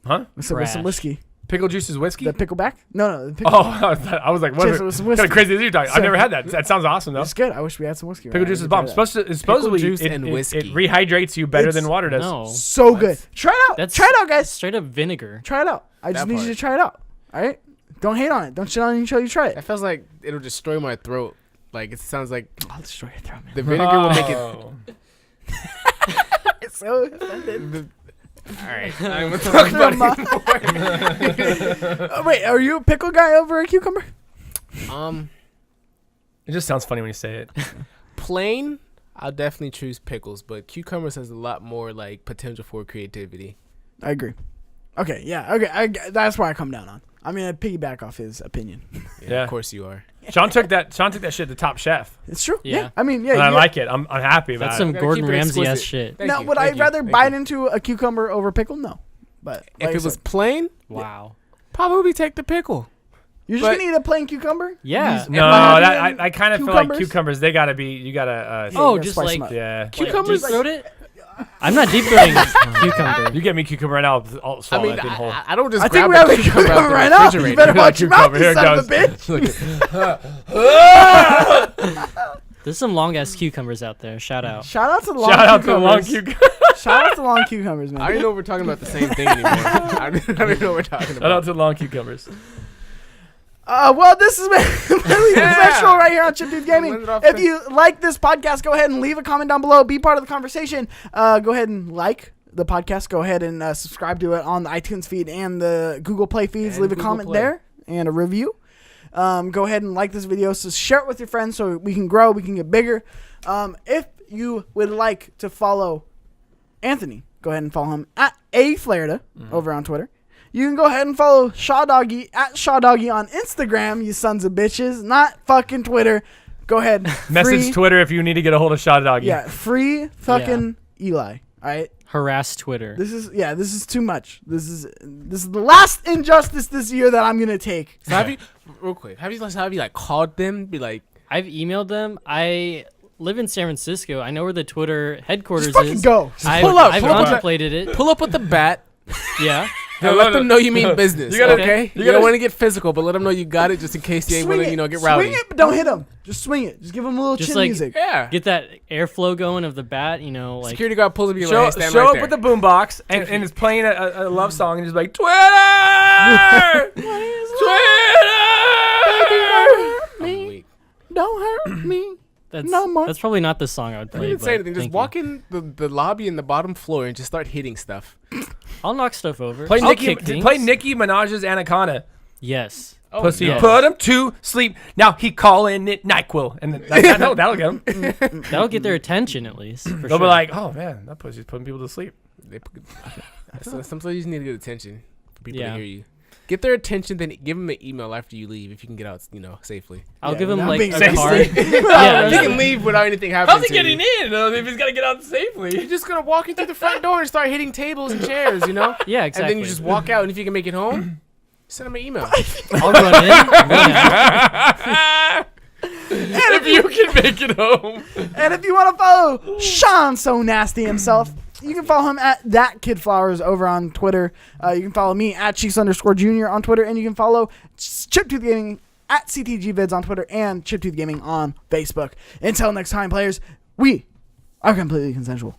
Huh? With some Trash. whiskey. Pickle juice is whiskey? The pickleback? No. The pickle. Oh, I was like, what Chase it with some kind whiskey. of crazy is you talking? So- I've never had that. That sounds awesome though. It's good. I wish we had some whiskey. Pickle right juice now. is We bomb. could try that. Supposedly, juice it, and it- whiskey. it rehydrates you better than water does. No. So good. Try it out. That's Try it out, guys. Straight up vinegar. Try it out. I just That need you part. to try it out. All right? Don't hate on it. Don't shit on it until you try it. That feels like it'll destroy my throat. Like it sounds like I'll destroy your throat, man. the vinegar will make it. Oh. It's so offended. All right, I'm gonna talk about it. Wait, are you a pickle guy over a cucumber? It just sounds funny when you say it. Plain, I'll definitely choose pickles, but cucumbers has a lot more like potential for creativity. I agree. Okay, yeah, okay. That's why I come down on. I'm gonna piggyback off his opinion. Yeah. Of course you are. Sean took that shit to Top Chef. It's true. Yeah. I mean, yeah. And I yeah. like it. I'm happy about That's it. some Gotta Gordon keep it Ramsay-esque explicit. shit. Thank Now, you, would thank I you, rather thank bite you. into a cucumber over pickle? No. But If like I it was said, plain, Wow. probably take the pickle. you're just but- gonna eat a plain cucumber? Yeah. No, I had that any I kind of feel like cucumbers? cucumbers. They gotta be. You gotta. Yeah, Oh, you gotta just spice like- 'em up. Yeah. Cucumbers. Deep throat it? I'm not deep throating cucumber. You get me cucumber right now. I'll I swallow mean, that thing whole. I don't just I think grab we have the a cucumber out cucumber the right now. You refrigerator. better watch your mouth, Cucumber, you here it son of a bitch. There's some long ass cucumbers out there. Shout out. Shout out to the long Shout out to the long cucumbers. cucumber. Shout out to long cucumbers, man. I don't know if we're talking about the same thing anymore. I don't know what we're talking Shout out about. to the long cucumbers. Well, this has been really professional right here on Chip Dude Gaming. Went off If the- you like this podcast, go ahead and leave a comment down below. Be part of the conversation. Go ahead and like the podcast. Go ahead and subscribe to it on the iTunes feed and the Google Play feeds. And Leave a Google comment Play. there and a review. Go ahead and like this video. So share it with your friends so we can grow, we can get bigger. If you would like to follow Anthony, go ahead and follow him at Flarida over on Twitter. You can go ahead and follow Shaw Doggy at Shaw Doggy on Instagram, you sons of bitches, not fucking Twitter. Go ahead. Message Twitter if you need to get a hold of Shaw Doggy. Yeah, free fucking Eli. All right. Harass Twitter. This is too much. This is the last injustice this year that I'm gonna take. So have you, real quick, have you like called them? Be like, I've emailed them. I live in San Francisco. I know where the Twitter headquarters Just fucking is. go. I've contemplated it. pull up with the bat. Yeah. And let them know you mean business. You gotta- okay? You don't want to get physical, but let them know you got it just in case they want to, get rowdy. Swing it, but don't hit him. Just swing it. Just give him a little Just chin like- music. Yeah. Get that airflow going of the bat, like Security guard pulls up you Show, like, hey, stand show right up there. with the boombox and it's playing a love song and just like Twitter. I'm weak. Don't hurt me. that's no more. that's probably not the song I would I play. didn't say but anything. Just thank walk you. in the lobby in the bottom floor and just start hitting stuff. I'll knock stuff over. Play I'll Nicki. kick things. Play Nicki Minaj's Anaconda. Yes. Pussy, no. put him to sleep. Now he calling it NyQuil, and that'll get him. That'll get their attention at least. For They'll sure. be like, "Oh man, that pussy's putting people to sleep." Sometimes you just need to get attention for people to Yeah. hear you. Get their attention, then give them an email after you leave if you can get out, safely. I'll Yeah, give him without like being a sexy. card. You yeah. can leave without anything happening. How's he to getting you. in if he's got to get out safely? You're just gonna walk in through the front door and start hitting tables and chairs, Yeah, exactly. And then you just walk out, and if you can make it home, send them an email. I'll run in. run out. If you can make it home. And if you want to follow Shawn So Nasty himself, you can follow him at That Kid Flowers over on Twitter. You can follow me at Cheeks_Junior on Twitter, and you can follow Chiptooth Gaming at CTGVids on Twitter and Chiptooth Gaming on Facebook. Until next time, players, we are completely consensual.